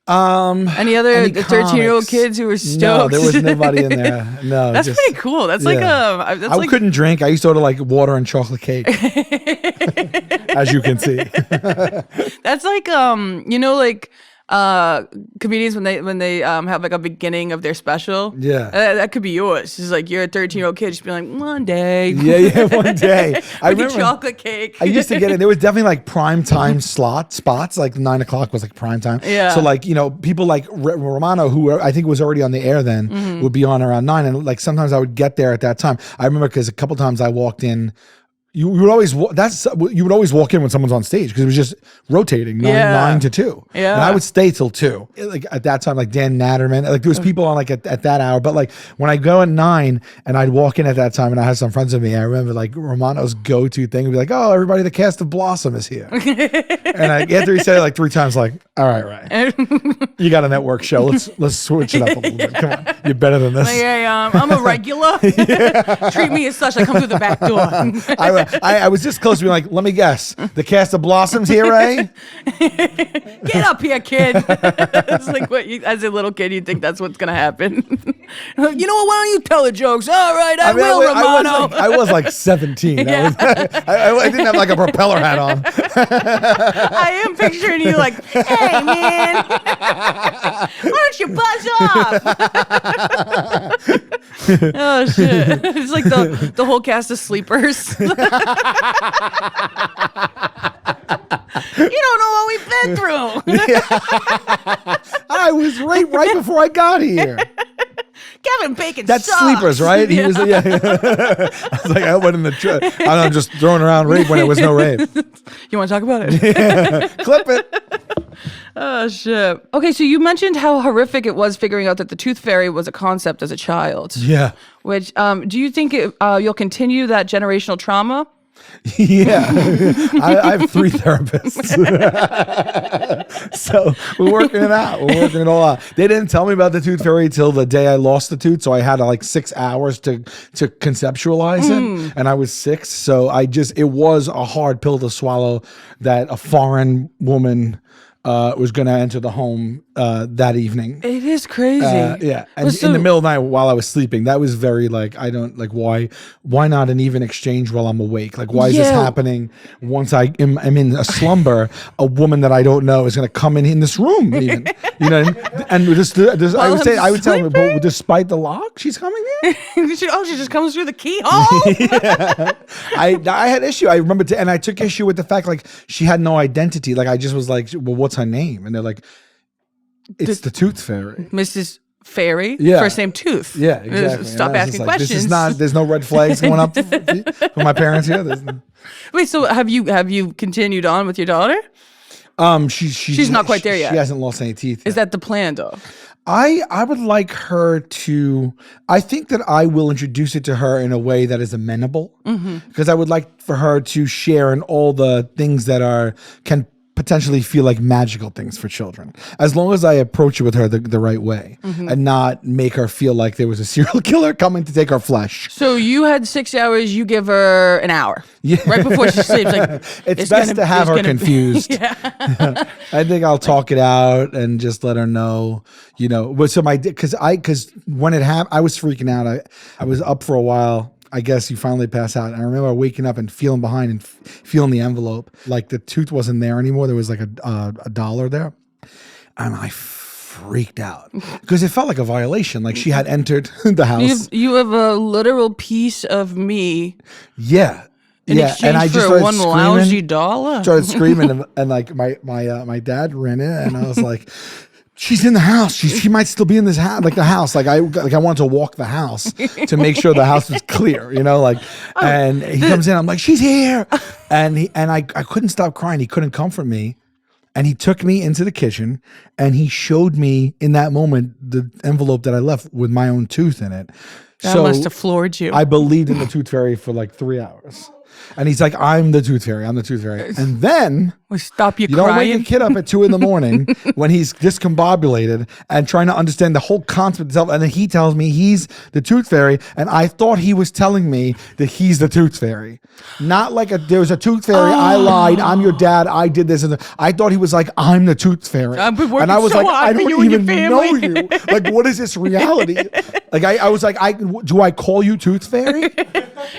Any Any 13-year-old comics? kids who were stoked? No, there was nobody in there. No, That's pretty cool. That's like I like couldn't drink. I used to order like water and chocolate cake, as you can see. that's like comedians when they have like a beginning of their special. Yeah. That could be yours. It's like you're a 13-year-old kid just being like, one day. Yeah, one day. I With a remember chocolate cake. I used to get it. There was definitely like prime time spots. Like 9 o'clock was like prime time. Yeah. So like people like Romano, who I think was already on the air then, would be on around 9, and like sometimes I would get there at that time. I remember because a couple times I walked in. You would always walk in when someone's on stage because it was just rotating 9 to 2. Yeah. And I would stay till 2. Like at that time, like Dan Natterman, like there was people on like at that hour. But like when I go at 9 and I'd walk in at that time and I had some friends with me, I remember like Romano's go-to thing would be like, "Oh, everybody, the cast of Blossom is here." And after he said it like 3 times, like, "All right, you got a network show. Let's switch it up a little bit. Come on, you're better than this." Like, hey, I'm a regular. Treat me as such. I come through the back door. I was just close to being like, let me guess. The cast of Blossoms here, Ray? Get up here, kid. It's like what you, as a little kid, you think that's what's gonna happen. You know what? Why don't you tell the jokes? All right, I will, Romano. I was like 17. Yeah. I didn't have like a propeller hat on. I am picturing you like, hey man, why don't you buzz off? Oh shit! It's like the whole cast of Sleepers. You don't know what we've been through. I was right before I got here. Kevin Bacon. That's sucks. Sleepers, right? He was. Yeah. I was like, I went in the. I'm just throwing around rape when there was no rape. You want to talk about it? Clip it. Oh shit. Okay, so you mentioned how horrific it was figuring out that the tooth fairy was a concept as a child. Yeah. Which do you think you'll continue that generational trauma? Yeah, I have 3 therapists, so we're working it out. We're working it all out. They didn't tell me about the tooth fairy till the day I lost the tooth, so I had like 6 hours to conceptualize it, and I was 6, so it was a hard pill to swallow that a foreign woman was going to enter the home that evening. It is crazy. Yeah, and in the middle of the night while I was sleeping, that was very like, I don't like, why not an even exchange while I'm awake? Like, why is this happening once I'm in a slumber? A woman that I don't know is going to come in this room, even, you know, and just I would tell her, but despite the lock, she's coming in. She just comes through the keyhole. Yeah. I had issue. I remember, and I took issue with the fact like she had no identity. Like I just was like, well, what's her name? And they're like, it's the Tooth Fairy. Mrs. Fairy? Yeah. First name Tooth. Yeah, exactly. Stop asking questions. This is not, there's no red flags going up for my parents here. Wait, so have you continued on with your daughter? She's not quite there yet. She hasn't lost any teeth yet. Is that the plan though? I would like her to, I think that I will introduce it to her in a way that is amenable, because I would like for her to share in all the things that can potentially feel like magical things for children, as long as I approach it with her the right way and not make her feel like there was a serial killer coming to take her flesh. So you had 6 hours, you give her an hour. Yeah. Right before she sleeps. Like, it's best to have her confused. Yeah. I think I'll talk it out and just let her know, you know. So because when it happened, I was freaking out. I was up for a while. I guess you finally pass out. And I remember waking up and feeling behind and feeling the envelope. Like the tooth wasn't there anymore. There was like a $1 there. And I freaked out because it felt like a violation. Like she had entered the house. You have a literal piece of me. Yeah. In exchange for one lousy $1. Started screaming and like my dad ran in and I was like, she's in the house. She might still be in this house, like the house. Like I wanted to walk the house to make sure the house was clear, you know. Like, and he comes in. I'm like, she's here, and I couldn't stop crying. He couldn't comfort me, and he took me into the kitchen, and he showed me in that moment the envelope that I left with my own tooth in it. That must have floored you. I believed in the Tooth Fairy for like 3 hours. And he's like, I'm the Tooth Fairy. I'm the Tooth Fairy. And then stop you don't crying. wake a kid up at 2 a.m. when he's discombobulated and trying to understand the whole concept itself. And then he tells me he's the Tooth Fairy. And I thought he was telling me that he's the Tooth Fairy. Not like there was a Tooth Fairy. I lied. I'm your dad. I did this. And I thought he was like, I'm the Tooth Fairy. I've been working and I was so like, hard I don't for you even and your know family. you. Like, what is this reality? Like, I was like, do I call you Tooth Fairy?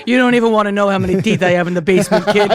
You don't even want to know how many teeth I have in the basement, kid.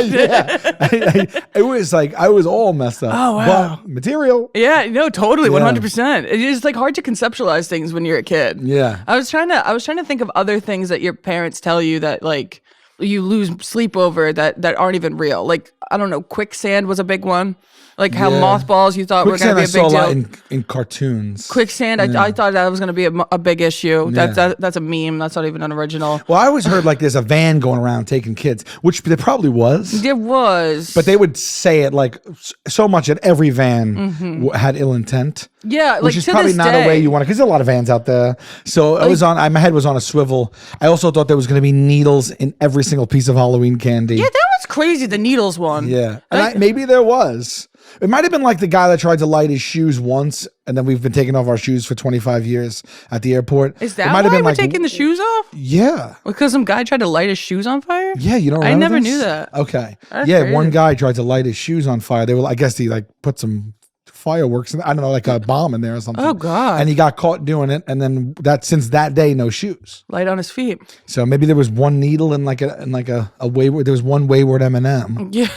It was like I was all messed up. Oh wow, but material. Yeah, no, totally, 100%. It is like hard to conceptualize things when you're a kid. Yeah, I was trying to think of other things that your parents tell you that like you lose sleep over that aren't even real. Like I don't know, quicksand was a big one. Like how mothballs you thought quicksand were going to be a big deal. deal. A lot in cartoons. Quicksand, I thought that was going to be a big issue. That's a meme. That's not even an original. Well, I always heard like there's a van going around taking kids, which there probably was. There was. But they would say it like so much that every van had ill intent. Yeah, which is probably not a way you want to, because there's a lot of vans out there. So I was my head was on a swivel. I also thought there was going to be needles in every every single piece of Halloween candy. Yeah, that was crazy. The needles one. Yeah. And maybe there was. It might have been like the guy that tried to light his shoes once, and then we've been taking off our shoes for 25 years at the airport. Is that why we're taking the shoes off? Yeah. Because some guy tried to light his shoes on fire? Yeah, you don't remember I never this? knew that. Okay. That's yeah, crazy. one guy tried to light his shoes on fire. They were, I guess he like put some fireworks in, I don't know, like a bomb in there or something. Oh, God. And he got caught doing it, and then since that day, no shoes. Light on his feet. So maybe there was one needle and like a wayward. There was one wayward M&M. Yeah.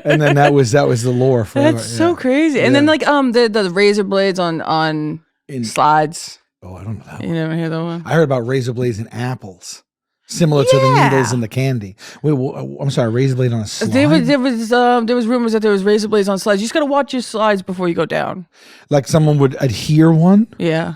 and then that was the lore forever. That's so crazy. And then like the razor blades on slides. Oh, I don't know that one. You never hear that one? I heard about razor blades and apples, similar to the needles in the candy. Wait, I'm sorry, razor blade on a slide. There was rumors that there was razor blades on slides. You just gotta watch your slides before you go down. Like someone would adhere one, Yeah.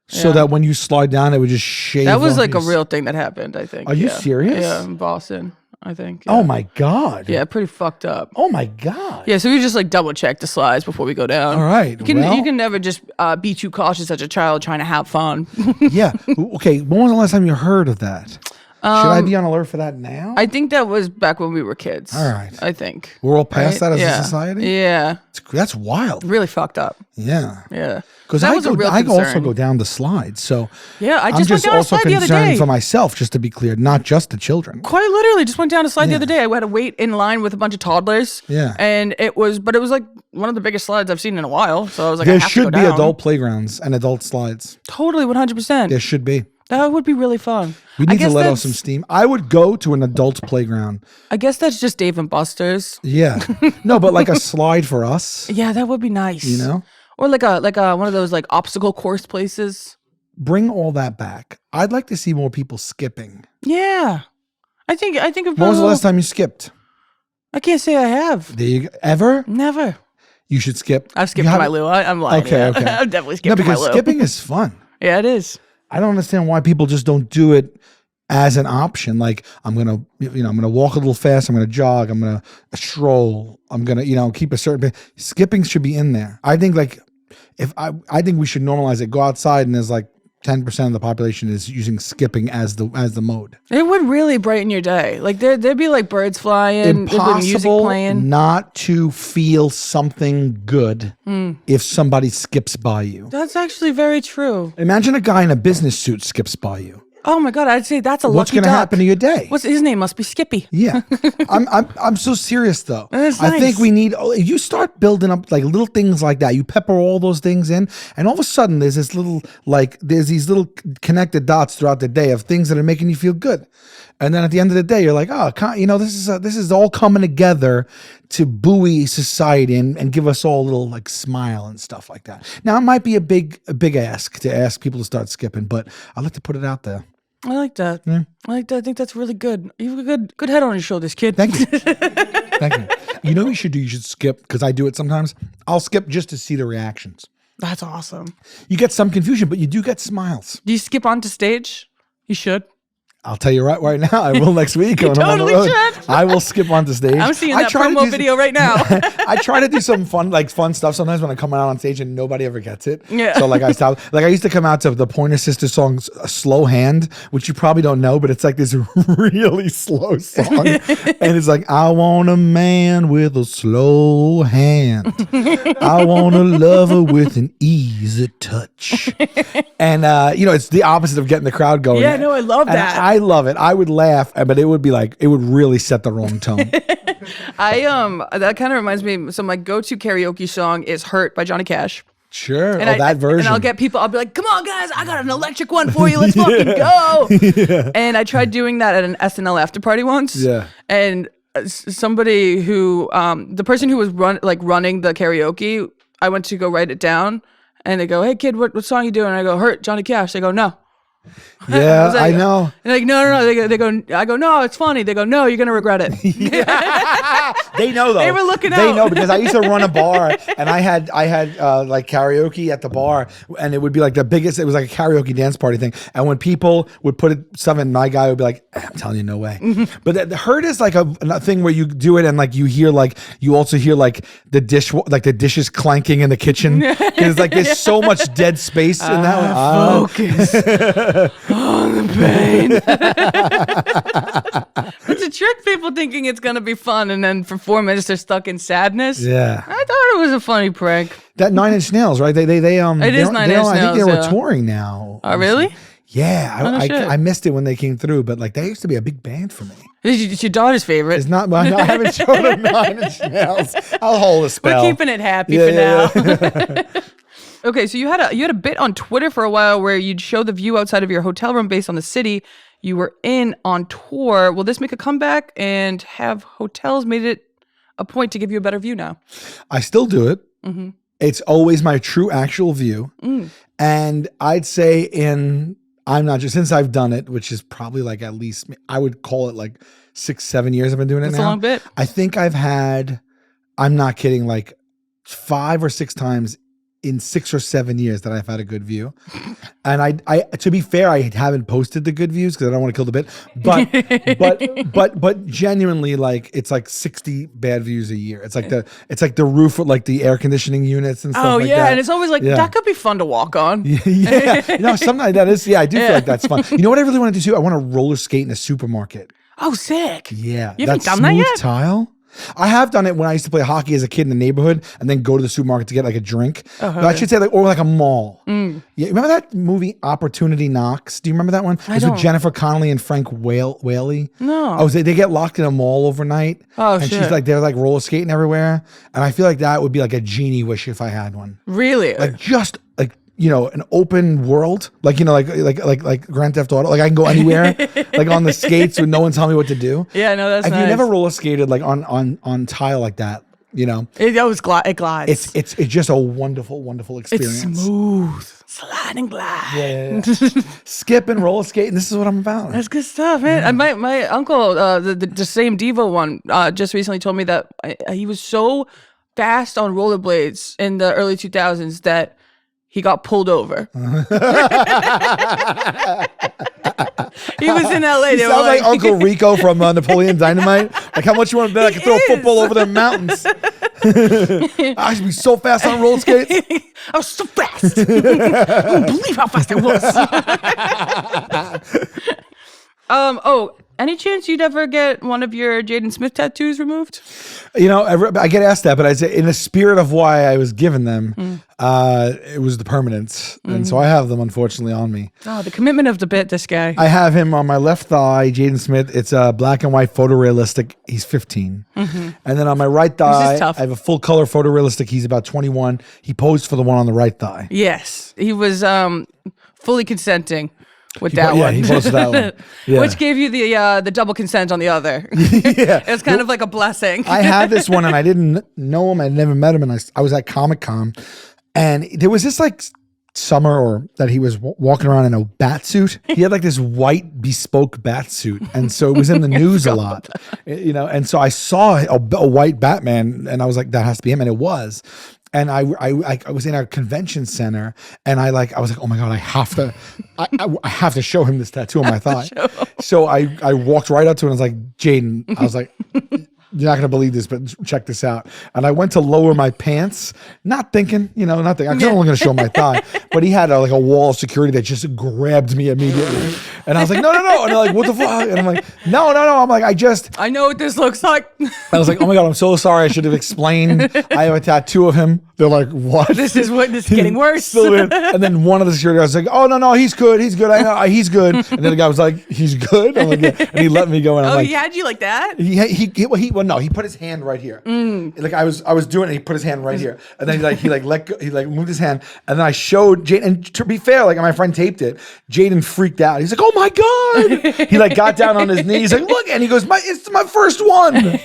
so that when you slide down, it would just shave. That was off like a your real thing that happened, I think. Are you serious? Yeah, in Boston, I think. Oh yeah. my god. Yeah, pretty fucked up. Oh my god. Yeah, so we just like double check the slides before we go down. All right, You can well- you can never just be too cautious as a child trying to have fun. Yeah. Okay. When was the last time you heard of that? Should I be on alert for that now? I think that was back when we were kids. All right. I think. We're all past that as Yeah. a society. Yeah. That's wild. Really fucked up. Yeah. Yeah. Because that I was a real also concern. go down the slides. So Yeah, I I'm just went down a also slide the other concerned day. for myself, just to be clear, not just the children. Quite literally, just went down a slide the Yeah. other day. I had to wait in line with a bunch of toddlers. Yeah. And it was like one of the biggest slides I've seen in a while. So I was like, There I have to should go be down. adult playgrounds and adult slides. Totally, 100%. There should be. That would be really fun. We I need to guess let off that's- some steam. I would go to an adult playground. I guess that's just Dave and Buster's. Yeah. No, but like a slide for us. Yeah, that would be nice. You know? Or like a one of those like obstacle course places. Bring all that back. I'd like to see more people skipping. Yeah. I think if When was the last time you skipped? I can't say I have. There you go. Ever? Never. You should skip. I've skipped You my haven't- Lou. I'm lying. Okay, yeah. okay. I've definitely No, skipped my because Lou. skipping is fun. Yeah, it is. I don't understand why people just don't do it as an option. Like I'm gonna walk a little fast. I'm gonna jog. I'm gonna stroll. I'm gonna keep a certain. Skipping should be in there. I think I think we should normalize it. Go outside and there's like 10% of the population is using skipping as the mode. It would really brighten your day. Like there'd be like birds flying, there'd be music Impossible playing. not to feel something good Hmm. if somebody skips by you. That's actually very true. Imagine a guy in a business suit skips by you. Oh my god, I'd say that's a What's lucky going to duck. happen to your day? What's his name? Must be Skippy. Yeah, I'm so serious though. That's I think nice. we need. You start building up like little things like that. You pepper all those things in, and all of a sudden there's these little connected dots throughout the day of things that are making you feel good. And then at the end of the day, you're like, oh, this is all coming together to buoy society and give us all a little like smile and stuff like that. Now it might be a big ask to ask people to start skipping, but I like to put it out there. I like that. I like that. I think that's really good. You have a good head on your shoulders, kid. Thank you. Thank you. You know what you should do? You should skip, because I do it sometimes. I'll skip just to see the reactions. That's awesome. You get some confusion, but you do get smiles. Do you skip onto stage? You should. I'll tell you right now. I will next week. You when I'm on the totally road. should. I will skip onto stage. I'm seeing I that try to promo do- video right now. I try to do some fun stuff sometimes when I come out on stage and nobody ever gets it. Yeah. So like I used to come out to the Pointer Sisters song "Slow Hand," which you probably don't know, but it's like this really slow song, and it's like, I want a man with a slow hand. I want a lover with an easy touch. And it's the opposite of getting the crowd going. Yeah, no, I love And that. I love it. I would laugh, but it would be like, it would really set the wrong tone. That kind of reminds me. So my go-to karaoke song is "Hurt" by Johnny Cash. Sure. And that version. And I'll get people. I'll be like, "Come on, guys! I got an electric one for you. Let's fucking go!" And I tried doing that at an SNL after party once. Yeah. And somebody who, the person who was running the karaoke, I went to go write it down, and they go, "Hey kid, what song you doing?" And I go, "Hurt," Johnny Cash. They go, "No." Yeah, was like- I know. And they're like, no. They go. I go, "No, it's funny." They go, "No, you're gonna regret it." They know though. They were looking They out. know, because I used to run a bar, and I had like karaoke at the bar, and it would be like the biggest. It was like a karaoke dance party thing. And when people would put stuff in, my guy would be like, "I'm telling you, no way." But the hurt is like a thing where you do it, and like you also hear like the dishes clanking in the kitchen. Because like there's so much dead space in that one. Focus. Oh, the pain. But to trick people thinking it's going to be fun, and then for 4 minutes they're stuck in sadness. Yeah. I thought it was a funny prank. That Nine Inch Nails, right? It is Nine Inch I think they Nails, were touring now. Oh, really? Yeah, Oh, no shit. I missed it when they came through, but like they used to be a big band for me. It's your daughter's favorite. It's not mine. I haven't shown them Nine Inch Nails. I'll hold a spell. We're keeping it happy for now. Okay, so you had a bit on Twitter for a while where you'd show the view outside of your hotel room based on the city you were in on tour. Will this make a comeback, and have hotels made it a point to give you a better view now? I still do it. Mm-hmm. It's always my true actual view. And I'd say since I've done it, which is probably like at least, I would call it like 6-7 years I've been doing it now. That's a long bit. I think I've had, I'm not kidding, like 5 or 6 times in 6 or 7 years that I've had a good view. And I to be fair, I haven't posted the good views because I don't want to kill the bit. But genuinely, like it's like 60 bad views a year. It's like the roof with like the air conditioning units and stuff. Oh like yeah, that. and it's always like that could be fun to walk on. Yeah. No, sometimes that is. Yeah, I do feel like that's fun. You know what I really want to do too? I want to roller skate in a supermarket. Oh, sick. Yeah, You haven't that done that smooth yet? tile. I have done it when I used to play hockey as a kid in the neighborhood and then go to the supermarket to get like a drink. But I should say or like a mall. Yeah, remember that movie Opportunity Knocks? Do you remember that one? It was with Jennifer Connelly and Frank Whaley. No. Oh, they get locked in a mall overnight. Oh, and shit. they're like roller skating everywhere. And I feel like that would be like a genie wish if I had one. Really? Like just like, an open world, like like Grand Theft Auto. Like I can go anywhere, like on the skates with no one telling me what to do. Yeah, no, that's Have nice. you never roller skated like on tile like that? It glides. It's just a wonderful, wonderful experience. It's smooth. Slide and glide. Yeah. Skip and roller skate, and this is what I'm about. That's good stuff, man. And my uncle, the same Devo one, just recently told me that he was so fast on rollerblades in the early 2000s that he got pulled over. He was in LA. He sounds like Uncle Rico from Napoleon Dynamite. Like, how much you want to bet I can throw a football over the mountains? I used to be so fast on roller skates. I was so fast. I don't believe how fast I was. Any chance you'd ever get one of your Jaden Smith tattoos removed? I get asked that, but I say in the spirit of why I was given them, it was the permanence. And so I have them, unfortunately, on me. Oh, the commitment of the bit, this guy. I have him on my left thigh, Jaden Smith. It's a black and white photorealistic. He's 15. And then on my right thigh, I have a full color photorealistic. He's about 21. He posed for the one on the right thigh. Yes, he was fully consenting. With that Yeah, one. he posted that one. Yeah. Which gave you the double consent on the other. Yeah. It's kind of like a blessing. I had this one and I didn't know him. I never met him. And I was at Comic-Con and there was this like summer that he was walking around in a bat suit. He had like this white bespoke bat suit. And so it was in the news a lot, and so I saw a white Batman and I was like, that has to be him. And it was. And I was in our convention center, and I was like, oh my God, I have to show him this tattoo on my thigh. So I walked right up to him and I was like, Jaden, I was like, you're not going to believe this, but check this out. And I went to lower my pants, not thinking, I'm only going to show my thigh. But he had a wall of security that just grabbed me immediately. And I was like, no. And they're like, what the fuck? And I'm like, no. I'm like, I know what this looks like. I was like, oh my God, I'm so sorry. I should have explained. I have a tattoo of him. They're like, what? This is getting worse. Still weird. And then one of the security guys was like, oh, no, he's good. He's good. I know, he's good. And then the guy was like, he's good? I'm like, yeah. And he let me go. And I'm like, he had you like that? No, he put his hand right here. Like I was doing it, he put his hand right here. And then he let go, he moved his hand. And then I showed Jaden, and to be fair, my friend taped it. Jaden freaked out. He's like, oh my God. He got down on his knees, like, look, and he goes, it's my first one.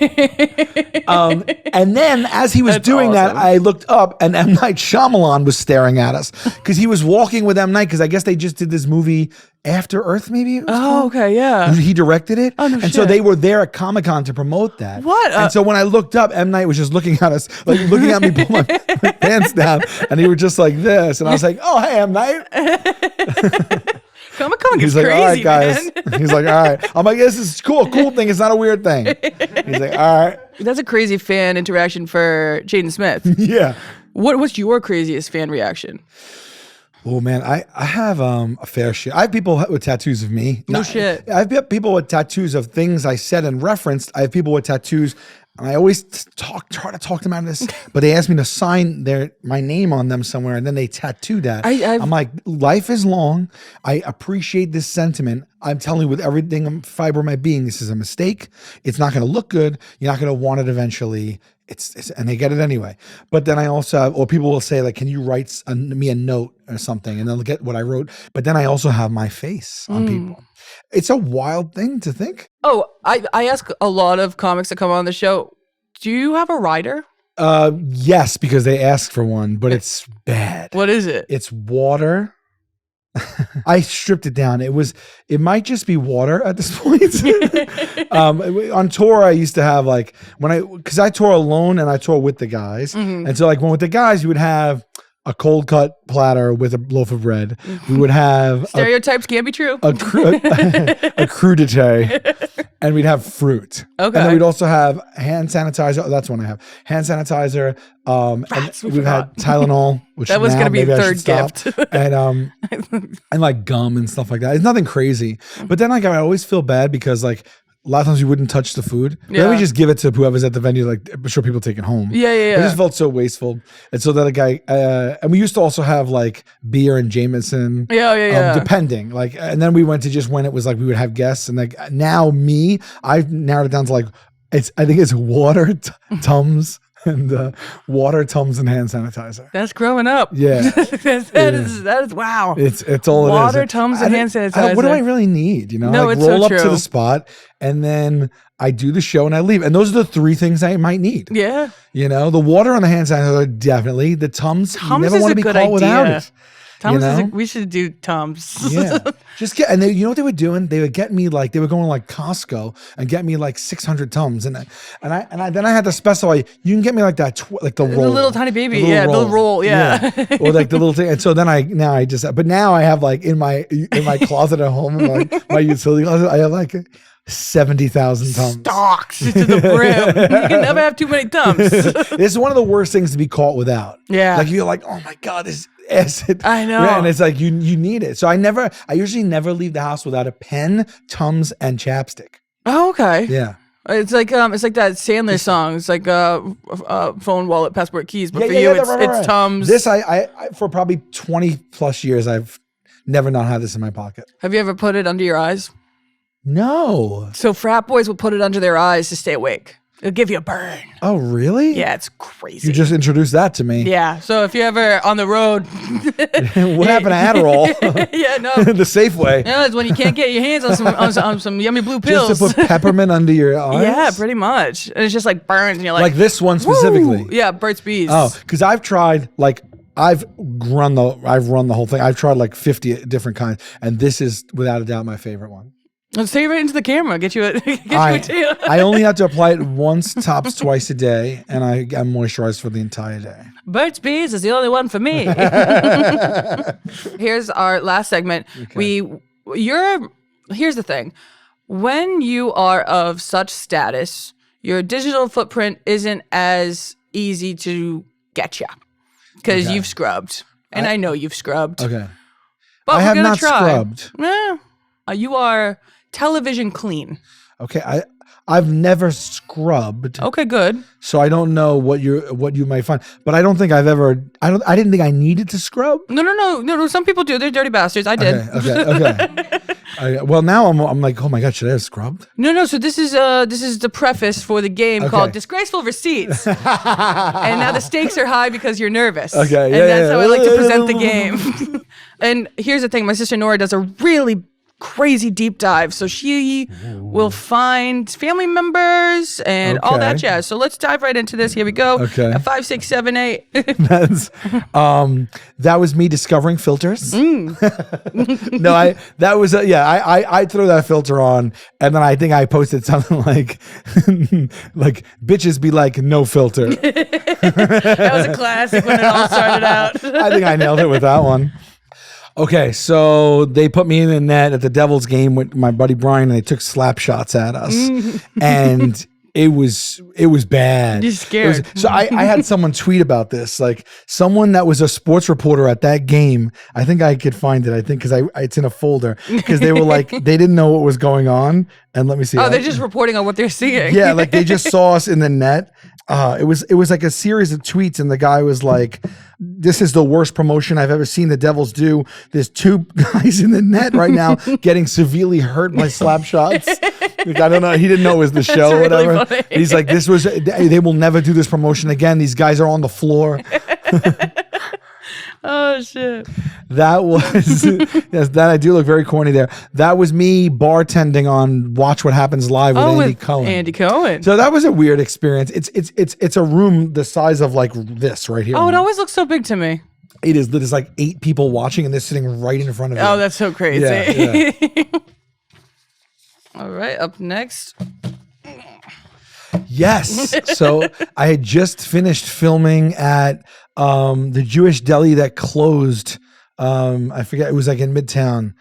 And then as he was doing that, I looked up and M. Night Shyamalan was staring at us because he was walking with M. Night because I guess they just did this movie After Earth, maybe it was called? Okay, yeah. He directed it. Oh, no and shit. so they were there at Comic-Con to promote that. What? And so when I looked up, M. Night was just looking at us, looking at me pull my pants down, and he was just like this. And I was like, oh, hey, M. Night. Comic-Con is He's like, crazy, all right, guys. man. He's like, all right. I'm like, this is cool thing. It's not a weird thing. He's like, all right. That's a crazy fan interaction for Jaden Smith. Yeah. What's your craziest fan reaction? Oh man, I have a fair share. I have people with tattoos of me. No shit. I've got people with tattoos of things I said and referenced. I have people with tattoos, and I always try to talk them out of this, but they ask me to sign my name on them somewhere, and then they tattoo that. I'm like, life is long. I appreciate this sentiment. I'm telling you with everything, fiber of my being, this is a mistake. It's not going to look good. You're not going to want it eventually. And they get it anyway. But then I also have, or people will say like, can you write me a note or something? And they'll get what I wrote. But then I also have my face on people. It's a wild thing to think. Oh, I ask a lot of comics that come on the show, do you have a rider? Yes, because they asked for one, but it's bad. What is it? It's water. I stripped it down. It might just be water at this point. On tour, I used to have like because I tour alone and I tour with the guys. And so like when with the guys, you would have a cold cut platter with a loaf of bread. We would have stereotypes can't be true. A crudité, and we'd have fruit. Okay, and then we'd also have hand sanitizer. Oh, that's one I have. Hand sanitizer. And we've had Tylenol, which that was going to be a third gift, and like gum and stuff like that. It's nothing crazy, but then like I always feel bad because like. A lot of times we wouldn't touch the food. Yeah. Then we just give it to whoever's at the venue. Like, I'm sure people take it home. Yeah. It just felt so wasteful. And so that guy, and we used to also have like beer and Jameson. Yeah. Depending. Like, and then we went to just when it was like we would have guests. And like now I've narrowed it down to like, I think it's water, Tums. And water, Tums, and hand sanitizer. That's growing up. Yeah. that is wow. It's all water, it is. Tums, and hand sanitizer. What do I really need? You know, no, like it's roll so up true. to the spot and then I do the show and I leave. And those are the three things I might need. Yeah. You know, the water and the hand sanitizer, definitely. The Tums, you never is want a to be good caught idea. without it. Tums we should do Tums. Yeah. And you know what they were doing? They would get me like, they were going to like Costco and get me like 600 Tums. And then I had to specify, you can get me like that, like the roll. The little tiny baby. The little roll. Yeah. Or like the little thing. And so then now I have like in my closet at home, like my utility closet, I have like 70,000 Tums. Stocks to the brim. You can never have too many Tums. This is one of the worst things to be caught without. Yeah. Like you're like, oh my God, this acid. I know. Yeah, and it's like you need it. So I usually never leave the house without a pen, Tums, and chapstick. Oh, okay. Yeah. It's like that Sandler song. It's like phone, wallet, passport, keys. But for you, it's Tums. This I for probably 20 plus years, I've never not had this in my pocket. Have you ever put it under your eyes? No. So frat boys will put it under their eyes to stay awake. It'll give you a burn. Oh, really? Yeah, it's crazy. You just introduced that to me. Yeah. So if you're ever on the road. What happened to Adderall? Yeah, no. The safe way. No, it's when you can't get your hands on some yummy blue pills. Just to put peppermint under your eyes? Yeah, pretty much. And it's just like burns and you're like this one specifically? Woo! Yeah, Burt's Bees. Oh, because I've tried like, I've run the whole thing. I've tried like 50 different kinds. And this is without a doubt my favorite one. Let's say right into the camera. Get you a tail. I only have to apply it once, tops twice a day, and I'm moisturized for the entire day. Burt's Bees is the only one for me. Here's our last segment. Okay. Here's the thing. When you are of such status, your digital footprint isn't as easy to get you because you've scrubbed, and I know you've scrubbed. Okay, but I we're have gonna not try. scrubbed. You are television clean. Okay, I've never scrubbed. Okay, good. So I don't know what you might find, but I don't think I didn't think I needed to scrub. No. Some people do. They're dirty bastards. I did. Okay. Well, now I'm like, oh my God, should I have scrubbed? No. So this is the preface for the game called Disgraceful Receipts. And now the stakes are high because you're nervous. Okay. And that's how I like to present the game. And here's the thing: my sister Nora does a really crazy deep dive, so she will find family members and all that jazz. So let's dive right into this. Here we go. Okay. 5, 6, 7, 8. That's that was me discovering filters. No, I throw that filter on, and then I think I posted something like like bitches be like no filter. That was a classic when it all started out. I think I nailed it with that one. Okay, so they put me in the net at the Devils game with my buddy Brian, and they took slap shots at us. And It was bad. You're scared. So I had someone tweet about this, like someone that was a sports reporter at that game. I think I could find it. I think because it's in a folder because they were like they didn't know what was going on. And let me see. Oh, they're just reporting on what they're seeing. Yeah, like they just saw us in the net. It was like a series of tweets, and the guy was like, "This is the worst promotion I've ever seen the Devils do. There's 2 guys in the net right now getting severely hurt by slap shots." Like, I don't know. He didn't know it was the show or really whatever. funny. He's like, they will never do this promotion again. These guys are on the floor. Oh shit. That was, yes, that I do look very corny there. That was me bartending on Watch What Happens Live with Andy Cohen. Andy Cohen. So that was a weird experience. It's a room the size of like this right here. Oh, it always looks so big to me. It is. There's like 8 people watching, and they're sitting right in front of you. Oh, that's so crazy. Yeah. All right, up next. Yes. So I had just finished filming at the Jewish deli that closed. I forget. It was like in Midtown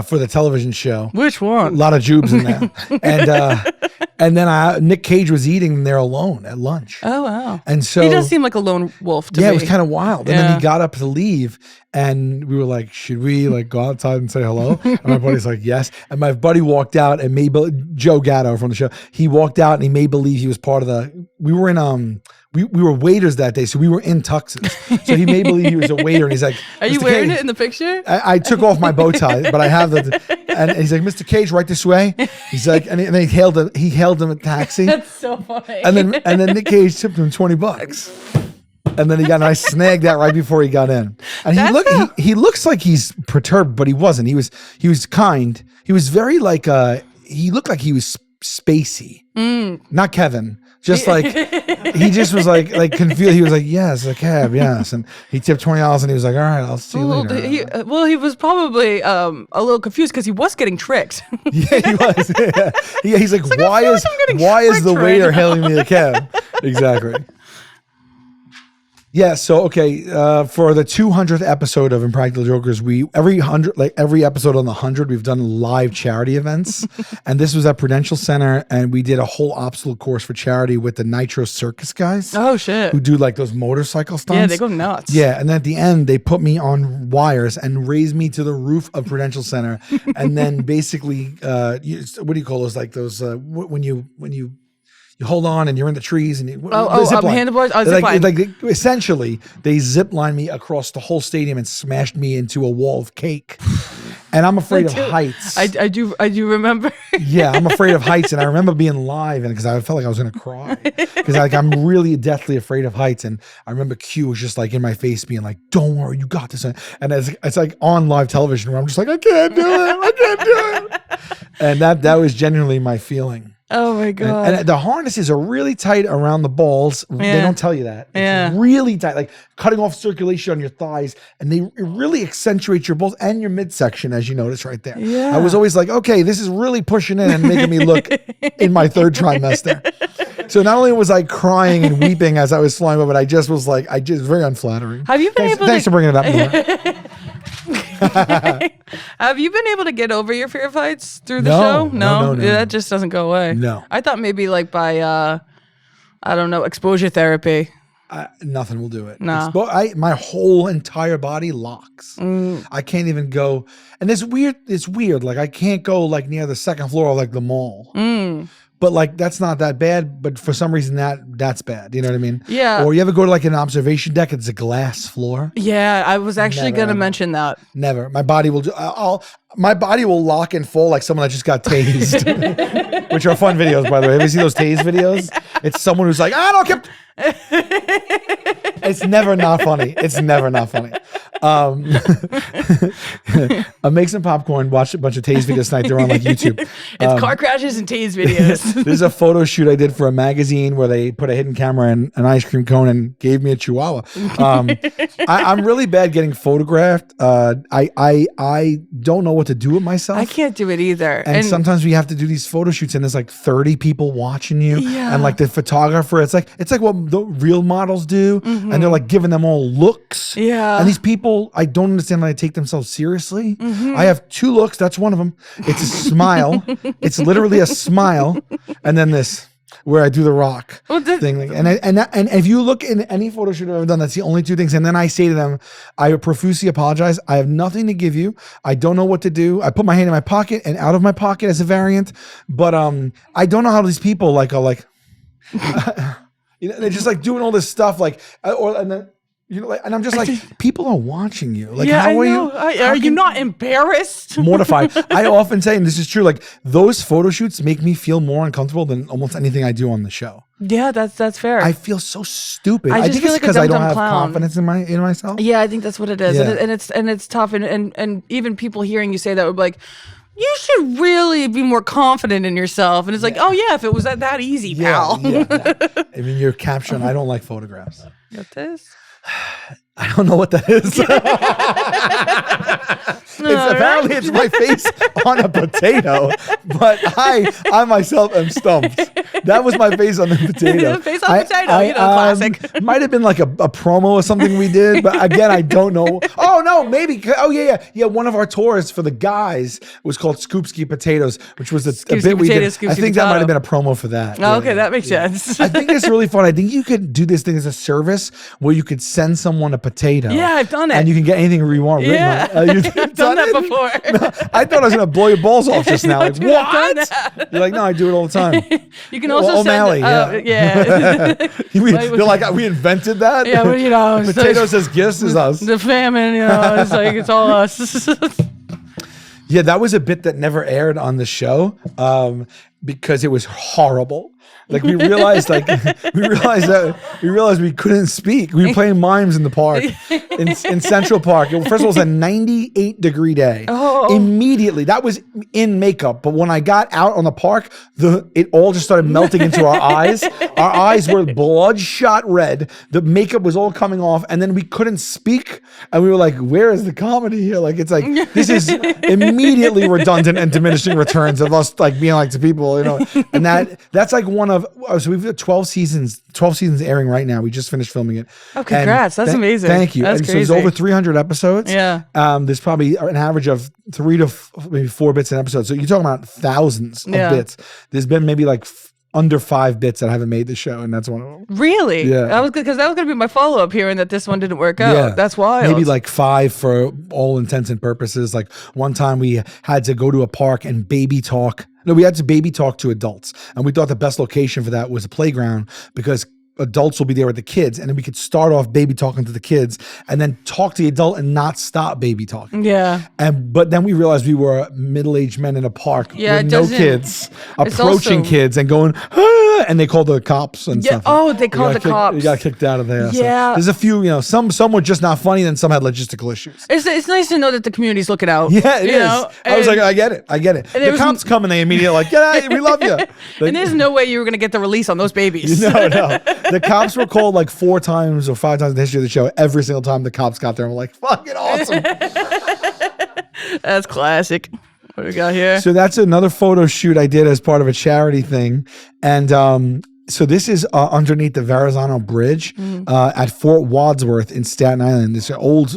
for the television show. Which A one? lot of Jubes in there. And then Nick Cage was eating there alone at lunch. Oh wow. And so He does seem like a lone wolf to me. yeah, it was kind of wild. And then Yeah. he got up to leave, and we were like, should we like go outside and say hello? And my buddy's like, yes. And my buddy walked out and Joe Gatto from the show, he walked out and he made believe he was part of we were in, we were waiters that day. So we were in tuxes. So he made believe he was a waiter. And he's like, Are you "Mr. wearing Cage." it in the picture? I took off my bow tie, but I have and he's like, "Mr. Cage, right this way." He's like, and he hailed him a taxi. That's so funny. And then Nick Cage tipped him $20. And then he got a nice snag that right before he got in. And he looks like he's perturbed, but he wasn't. He was kind. He was very like he looked like he was spacey. Not Kevin. Just like he just was like confused. He was like, "Yes, a cab, yes." And he tipped $20 and he was like, "All right, I'll see you later." He was probably a little confused because he was getting tricked. Yeah, he was. Yeah, he's like, I feel like I'm getting why is the tricked right waiter now." hailing me a cab? Exactly. Yeah, so okay, for the 200th episode of Impractical Jokers, every episode on the 100, we've done live charity events, and this was at Prudential Center, and we did a whole obstacle course for charity with the Nitro Circus guys. Oh shit. Who do like those motorcycle stunts? Yeah, they go nuts. Yeah, and then at the end, they put me on wires and raised me to the roof of Prudential Center, and then basically, what do you call those? Like those when you hold on and you're in the trees and handlebars. Oh, zip line. like essentially they zip line me across the whole stadium and smashed me into a wall of cake. And I'm afraid of heights. I do remember. Yeah, I'm afraid of heights, and I remember being live, and because I felt like I was gonna cry, because I'm really deathly afraid of heights. And I remember Q was just like in my face, being like, "Don't worry, you got this." And it's like on live television where I'm just like, "I can't do it, And that was genuinely my feeling. Oh my god! And the harnesses are really tight around the balls. Yeah. They don't tell you that. It's really tight, like cutting off circulation on your thighs, and it really accentuates your balls and your midsection, as you notice right there. Yeah. I was always like, okay, this is really pushing in and making me look in my 3rd trimester. So not only was I crying and weeping as I was flying over, but I just was like, very unflattering. Have you been Thanks for bringing it up more. Have you been able to get over your fear of heights through the No, show? no. Yeah, that just doesn't go away. No. I thought maybe like by I don't know, exposure therapy. Nothing will do it. No. My whole entire body locks. I can't even go. And it's weird. Like I can't go like near the 2nd floor of like the mall. But like that's not that bad. But for some reason that's bad. You know what I mean? Yeah. Or you ever go to like an observation deck? It's a glass floor. Yeah, I was actually gonna mention that. Never. My body will my body will lock and fall like someone that just got tased. Which are fun videos, by the way. Have you seen those tased videos? It's someone who's like, I don't care. It's never not funny. It's never not funny. I make some popcorn, watch a bunch of tase videos tonight. They're on like YouTube. It's car crashes and tase videos. There's a photo shoot I did for a magazine where they put a hidden camera in an ice cream cone and gave me a chihuahua. I'm really bad getting photographed. I don't know what to do with myself. I can't do it either. And sometimes we have to do these photo shoots and there's like 30 people watching you. Yeah. And like the photographer, it's like what the real models do. And they're like giving them all looks. Yeah. And these people, I don't understand how they take themselves seriously. I have 2 looks. That's one of them. It's a smile. It's literally a smile. And then this. where I do the rock Well, thing. And if you look in any photo shoot I've ever done, that's the only two things. And then I say to them, I profusely apologize. I have nothing to give you. I don't know what to do. I put my hand in my pocket and out of my pocket as a variant. But I don't know how these people are like, they're just like doing all this stuff and I'm just like, people are watching you. Like, how are you? Are you not embarrassed? Mortified. I often say, and this is true, like those photo shoots make me feel more uncomfortable than almost anything I do on the show. Yeah, that's fair. I feel so stupid. I I just think feel it's like a because I don't dumb have clown. confidence in myself. Yeah, I think that's what it is. Yeah. And it's tough. And even people hearing you say that would be like, you should really be more confident in yourself. And it's like, oh yeah, if it was that easy, pal. Yeah. I mean, you're capturing. I don't like photographs. What this? I don't know what that is. Apparently it's my face on a potato, but I myself am stumped. That was my face on the potato. Face on potato, classic. Might have been like a promo or something we did, but again, I don't know. Oh no, maybe. Oh yeah. One of our tours for the guys was called Scoopski Potatoes, which was a bit we did. I think that might have been a promo for that. Oh, okay, that makes sense. I think it's really fun. I think you could do this thing as a service where you could send someone a potato. Yeah, I've done it. And you can get anything you want written Yeah, on it. I've done that before. No, I thought I was going to blow your balls off just now. Like, Dude, I've done what? that. You're like, no, I do it all the time. You can also O'Malley, send. Yeah. You're like, we invented that? Yeah, well, Potatoes as gifts is us. The famine, it's like, it's all us. Yeah, that was a bit that never aired on the show because it was horrible. Like we realized we couldn't speak. We were playing mimes in the park, in Central Park. First of all, it was a 98-degree day. Oh. Immediately, that was in makeup. But when I got out on the park, it all just started melting into our eyes. Our eyes were bloodshot red. The makeup was all coming off, and then we couldn't speak. And we were like, "Where is the comedy here?" Like it's like this is immediately redundant and diminishing returns of us like being like to people, And that's like one of so we've got 12 seasons airing right now. We just finished filming it. Oh, congrats. That's amazing. Thank you. That's and crazy. so there's over 300 episodes. Yeah. There's probably an average of 3 to maybe 4 bits an episode. So you're talking about thousands of bits. There's been maybe like under 5 bits that haven't made the show, and that's one of them. Really? Yeah. That was good because that was going to be my follow-up hearing that this one didn't work out. Yeah. That's wild. Maybe like 5 for all intents and purposes. Like one time we had to go to a park and baby talk. No, we had to baby talk to adults. And we thought the best location for that was a playground because adults will be there with the kids. And then we could start off baby talking to the kids and then talk to the adult and not stop baby talking. Yeah. But then we realized we were middle-aged men in a park with no kids approaching also- kids and going, and they called the cops and stuff. Oh, they called the cops. You got kicked out of there. Yeah. So there's a few, some were just not funny, and some had logistical issues. It's nice to know that the community's looking out. Yeah, it is. I was and- like, I get it. The cops come and they immediately like, get out, we love you. And there's no way you were going to get the release on those babies. No. The cops were called like 4 times or 5 times in the history of the show. Every single time the cops got there, and we're like, fucking awesome. That's classic. What do we got here? So that's another photo shoot I did as part of a charity thing. And so this is underneath the Verrazano Bridge at Fort Wadsworth in Staten Island. It's an old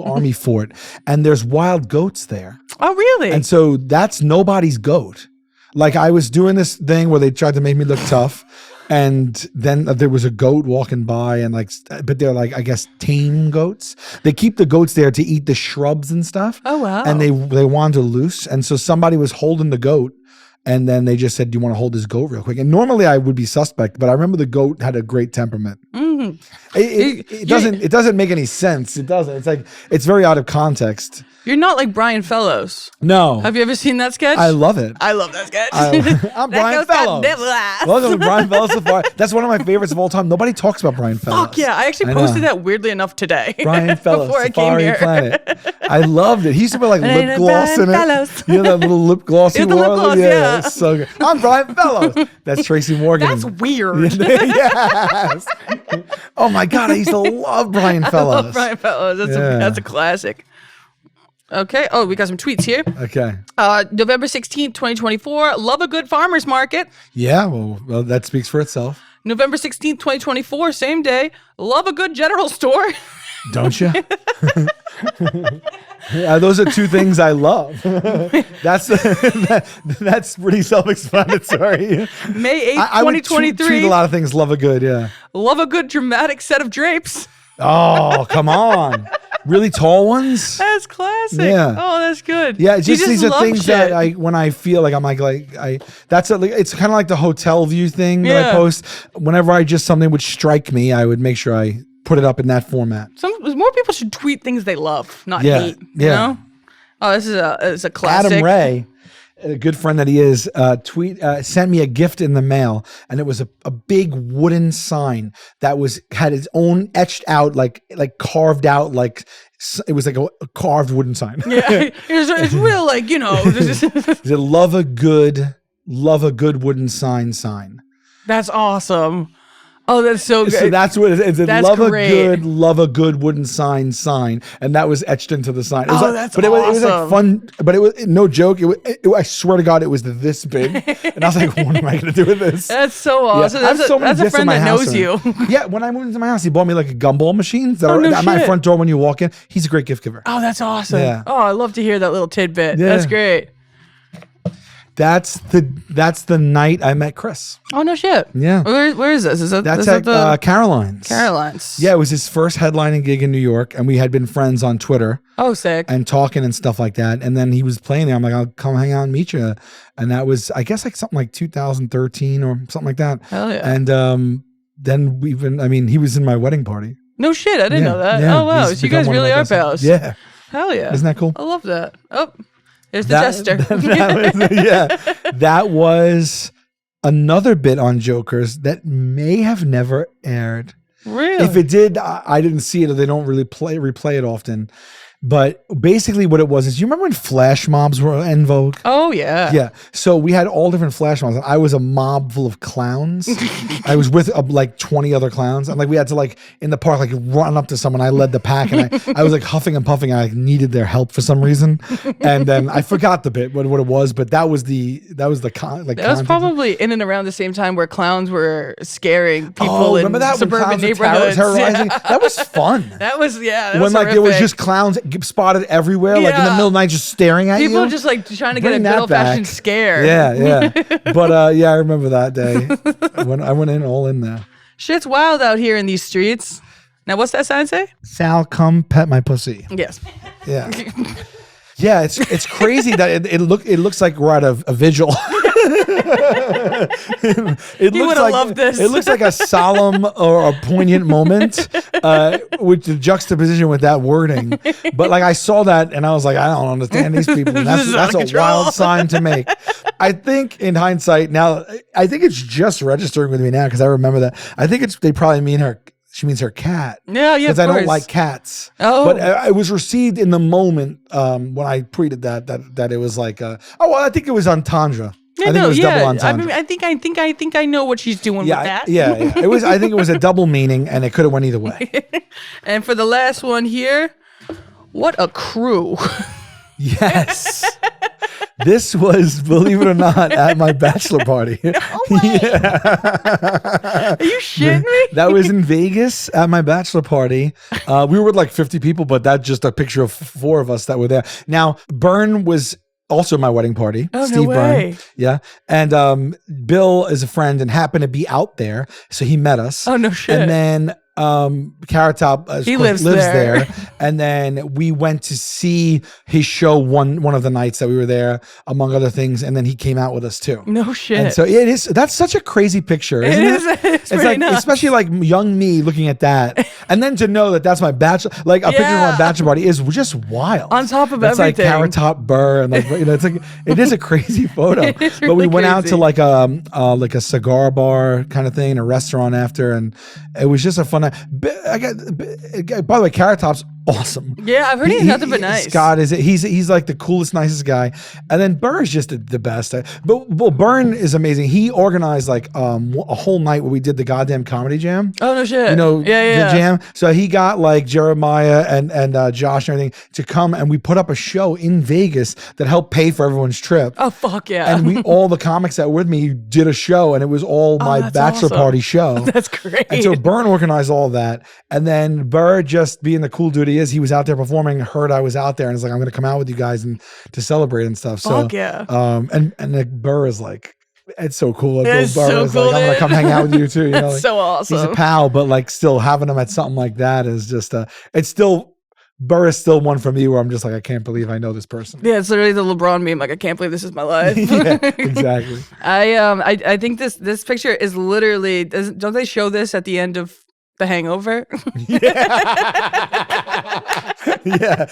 army fort. And there's wild goats there. Oh, really? And so that's nobody's goat. Like I was doing this thing where they tried to make me look tough. And then there was a goat walking by and but they're like, I guess, tame goats. They keep the goats there to eat the shrubs and stuff. Oh, wow. And they wander loose. And so somebody was holding the goat. And then they just said, do you want to hold this goat real quick? And normally I would be suspect, but I remember the goat had a great temperament. Mm-hmm. It doesn't make any sense. It doesn't. It's like, it's very out of context. You're not like Brian Fellows. No. Have you ever seen that sketch? I love it. I love that sketch. I'm Brian Fellows. Welcome to Brian Fellows Safari. That's one of my favorites of all time. Nobody talks about Brian Fellows. Fuck yeah. I actually posted that weirdly enough today. Brian Fellows, before I came Safari here. Planet. I loved it. He used to put like lip gloss in it. Fellows. You know that little lip gloss he Yeah, the wore? lip gloss, yeah, yeah. it's so good. I'm Brian Fellows. That's Tracy Morgan. That's weird. Yes. Oh my God, I used to love Brian Fellows. I love Brian Fellows. That's a classic. Okay. Oh, we got some tweets here. Okay. November 16th, 2024. Love a good farmer's market. Yeah, well, that speaks for itself. November 16th, 2024. Same day. Love a good general store. Don't you? Yeah, those are two things I love. That's pretty self-explanatory. May 8th, I would 2023. treat a lot of things love a good, yeah. Love a good dramatic set of drapes. Oh, come on. Really tall ones? That's classic. Yeah. Oh, that's good. Yeah, You just these are love things shit. that when I feel like I'm it's kind of like the hotel view thing that I Yeah. post. Whenever something would strike me, I would make sure I put it up in that format. More people should tweet things they love, not Yeah, hate. yeah. You know? Oh, this is a classic. Adam Ray, a good friend that he is, sent me a gift in the mail, and it was a big wooden sign that had its own etched out, like carved out, like it was like a carved wooden sign. Yeah, it's real, like, you know. It's a love a good wooden sign. That's awesome. Oh, that's so good. So that's what it is. It's That's great. love a good wooden sign, and that was etched into the sign. It was that's but it was like awesome. fun. But it was no joke. I swear to God, it was this big, and I was like, "What am I going to do with this?" That's so Yeah. awesome. I have so many That's a gifts in friend my that house knows you. Yeah, when I moved into my house, he bought me like a gumball machine that Oh, are no at my shit. front door when you walk in. He's a great gift giver. Oh, that's awesome. Yeah. Oh, I love to hear that little tidbit. Yeah. That's great. That's the night I met Chris. Oh, no shit. Yeah. Where is this? That's is at the Caroline's. Caroline's? Yeah, it was his first headlining gig in New York, and we had been friends on Twitter. Oh, sick. And talking and stuff like that. And then he was playing there. I'm like, I'll come hang out and meet you. And that was, I guess, like something like 2013 or something like that. Hell yeah. And then he was in my wedding party. No shit. I didn't know that. Yeah, Oh, wow. he's So you become guys one of really my are best friends. pals. Yeah. Hell yeah. Isn't that cool? I love that. Oh, there's the jester. That was another bit on Jokers that may have never aired. Really? If it did, I didn't see it, or they don't really replay it often. But basically what it was is, you remember when flash mobs were en vogue? Oh, yeah. Yeah. So we had all different flash mobs. I was a mob full of clowns. I was with like 20 other clowns. And like we had to like in the park, like run up to someone. I led the pack, and I was like huffing and puffing. I like needed their help for some reason. And then I forgot the bit, what it was, but that was That was probably in and around the same time where clowns were scaring people in remember that when suburban clowns were neighborhoods. terrorizing? Yeah. That was fun. That was When like there was just clowns spotted everywhere, like in the Yeah. middle of the night, just staring at people you. just like trying to get a Bring good that old fashioned back. scare. Yeah. But I remember that day when I went in all in there. Shit's wild out here in these streets. Now, what's that sign say? Sal, come pet my pussy. Yes. Yeah. Yeah, it's crazy that it looks like we're at a vigil. It He looks would've like loved this. It looks like a solemn or a poignant moment with the juxtaposition with that wording. But like I saw that and I was like, I don't understand these people. And This is that's out a of control. wild sign to make. I think in hindsight now, I think it's just registering with me now because I remember that. I think they probably mean her. She means her cat. Yeah, Because of I don't course. like cats. Oh. But it was received in the moment when I tweeted that it was like, I think it was entendre. I think it was double entendre. I think I know what she's doing with that. Yeah. It was. I think it was a double meaning, and it could have went either way. And for the last one here, what a crew. Yes. This was, believe it or not, at my bachelor party. Oh my. Are you shitting me? That was in Vegas at my bachelor party. We were with like 50 people, but that's just a picture of 4 of us that were there. Now, Byrne was also my wedding party. Oh, no Steve way. Byrne. Yeah. And Bill is a friend and happened to be out there. So he met us. Oh, no shit. And then Carrot Top He lives lives there. And then we went to see his show one of the nights that we were there, among other things. And then he came out with us too. No shit. And so that's such a crazy picture, isn't it? It's It's like, nuts. especially like young me looking at that, and then to know that that's my bachelor, like a picture of Yeah. my bachelor party is just wild. On top of that's everything. like Carrot Top Burr, and like it's like it is a crazy photo. It is But we really went out crazy. to like a cigar bar kind of thing, and a restaurant after, and it was just a fun night. By the way, Carrot Top's awesome. Yeah, I've heard he's nothing but nice. Scott he's like the coolest, nicest guy, and then Burr is just the best. But Byrne is amazing. He organized like a whole night where we did the goddamn comedy jam. Oh no shit. You know, yeah. the jam. So he got like Jeremiah and Josh and everything to come, and we put up a show in Vegas that helped pay for everyone's trip. Oh fuck yeah. And all the comics that were with me did a show, and it was all my that's bachelor awesome. party show. That's great. And so Byrne organized all of that, and then Burr just being the cool dude he is. He was out there performing, heard I was out there, and is like, I'm going to come out with you guys and to celebrate and stuff. So, Fuck yeah. And Nick Burr is like, it's so cool. Like, It's Bill Burr so is cool, like, I'm going to dude. come hang out with you too. You know, It's like, so awesome. he's a pal, but like still having him at something like that is just, it's still, Burr is still one for me where I'm just like, I can't believe I know this person. Yeah, it's literally the LeBron meme. Like, I can't believe this is my life. Yeah, exactly. I think this picture is literally. Don't they show this at the end of The Hangover? Yeah,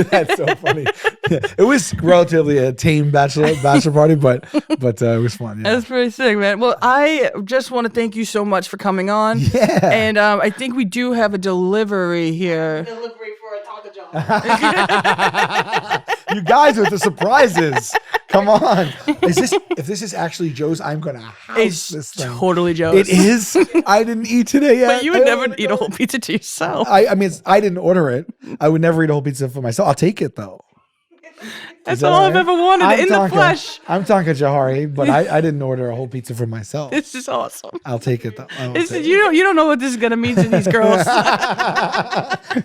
that's so funny. Yeah, it was relatively a tame bachelor party, but it was fun. Yeah. That's pretty sick, man. Well, I just want to thank you so much for coming on. Yeah. And I think we do have a delivery here. Delivery for a Tanka Jahari. You guys with the surprises. Come on. If this is actually Joe's, I'm gonna house It's this thing. totally Joe's. It is. I didn't eat today yet. But you would never eat a whole pizza to yourself. I mean, I didn't order it. I would never eat a whole pizza for myself. I'll take it though. That's all I've ever wanted in the flesh. I'm Tanka Jahari, but I didn't order a whole pizza for myself. This is awesome. I'll take it though. You don't know what this is gonna mean to these girls.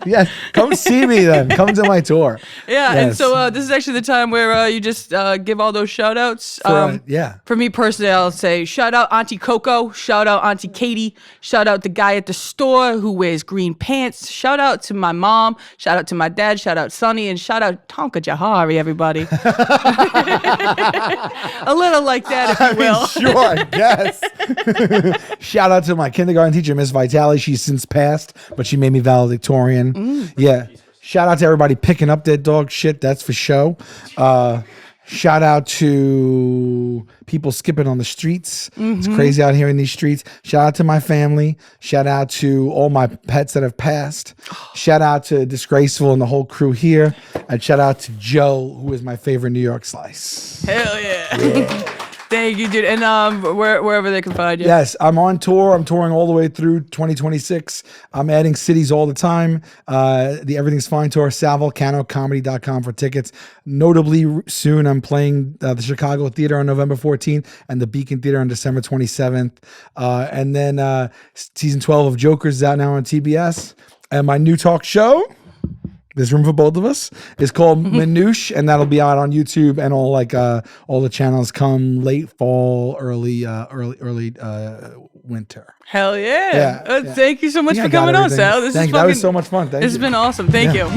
Yes, come see me then. Come to my tour. Yeah, Yes. and so this is actually the time where you just give all those shout outs. Yeah. For me personally, I'll say shout out Auntie Coco, shout out Auntie Katie, shout out the guy at the store who wears green pants, shout out to my mom, shout out to my dad, shout out Sonny, and shout out Tanka Jahari, everybody. A little like that, if you will. Sure, I guess. Shout out to my kindergarten teacher, Miss Vitale. She's since passed, but she made me valedictorian. Yeah. Shout out to everybody picking up their dog shit. That's for show. Shout out to people skipping on the streets. It's crazy out here in these streets. Shout out to my family. Shout out to all my pets that have passed. Shout out to Disgraceful and the whole crew here. And shout out to Joe, who is my favorite New York slice. Hell yeah. Thank you, dude. And wherever they can find you. Yes, I'm on tour. I'm touring all the way through 2026. I'm adding cities all the time. The Everything's Fine tour, Sal Vulcano, comedy.com for tickets. Notably, soon I'm playing the Chicago Theater on November 14th and the Beacon Theater on December 27th. And then season 12 of Jokers is out now on TBS. And my new talk show, There's Room for Both of Us, is called Manouche, and that'll be out on YouTube and all the channels come late fall, early winter. Hell yeah. Yeah. Thank you so much for coming on, Sal. This That was so much fun. Thank This you. has been awesome. Thank you.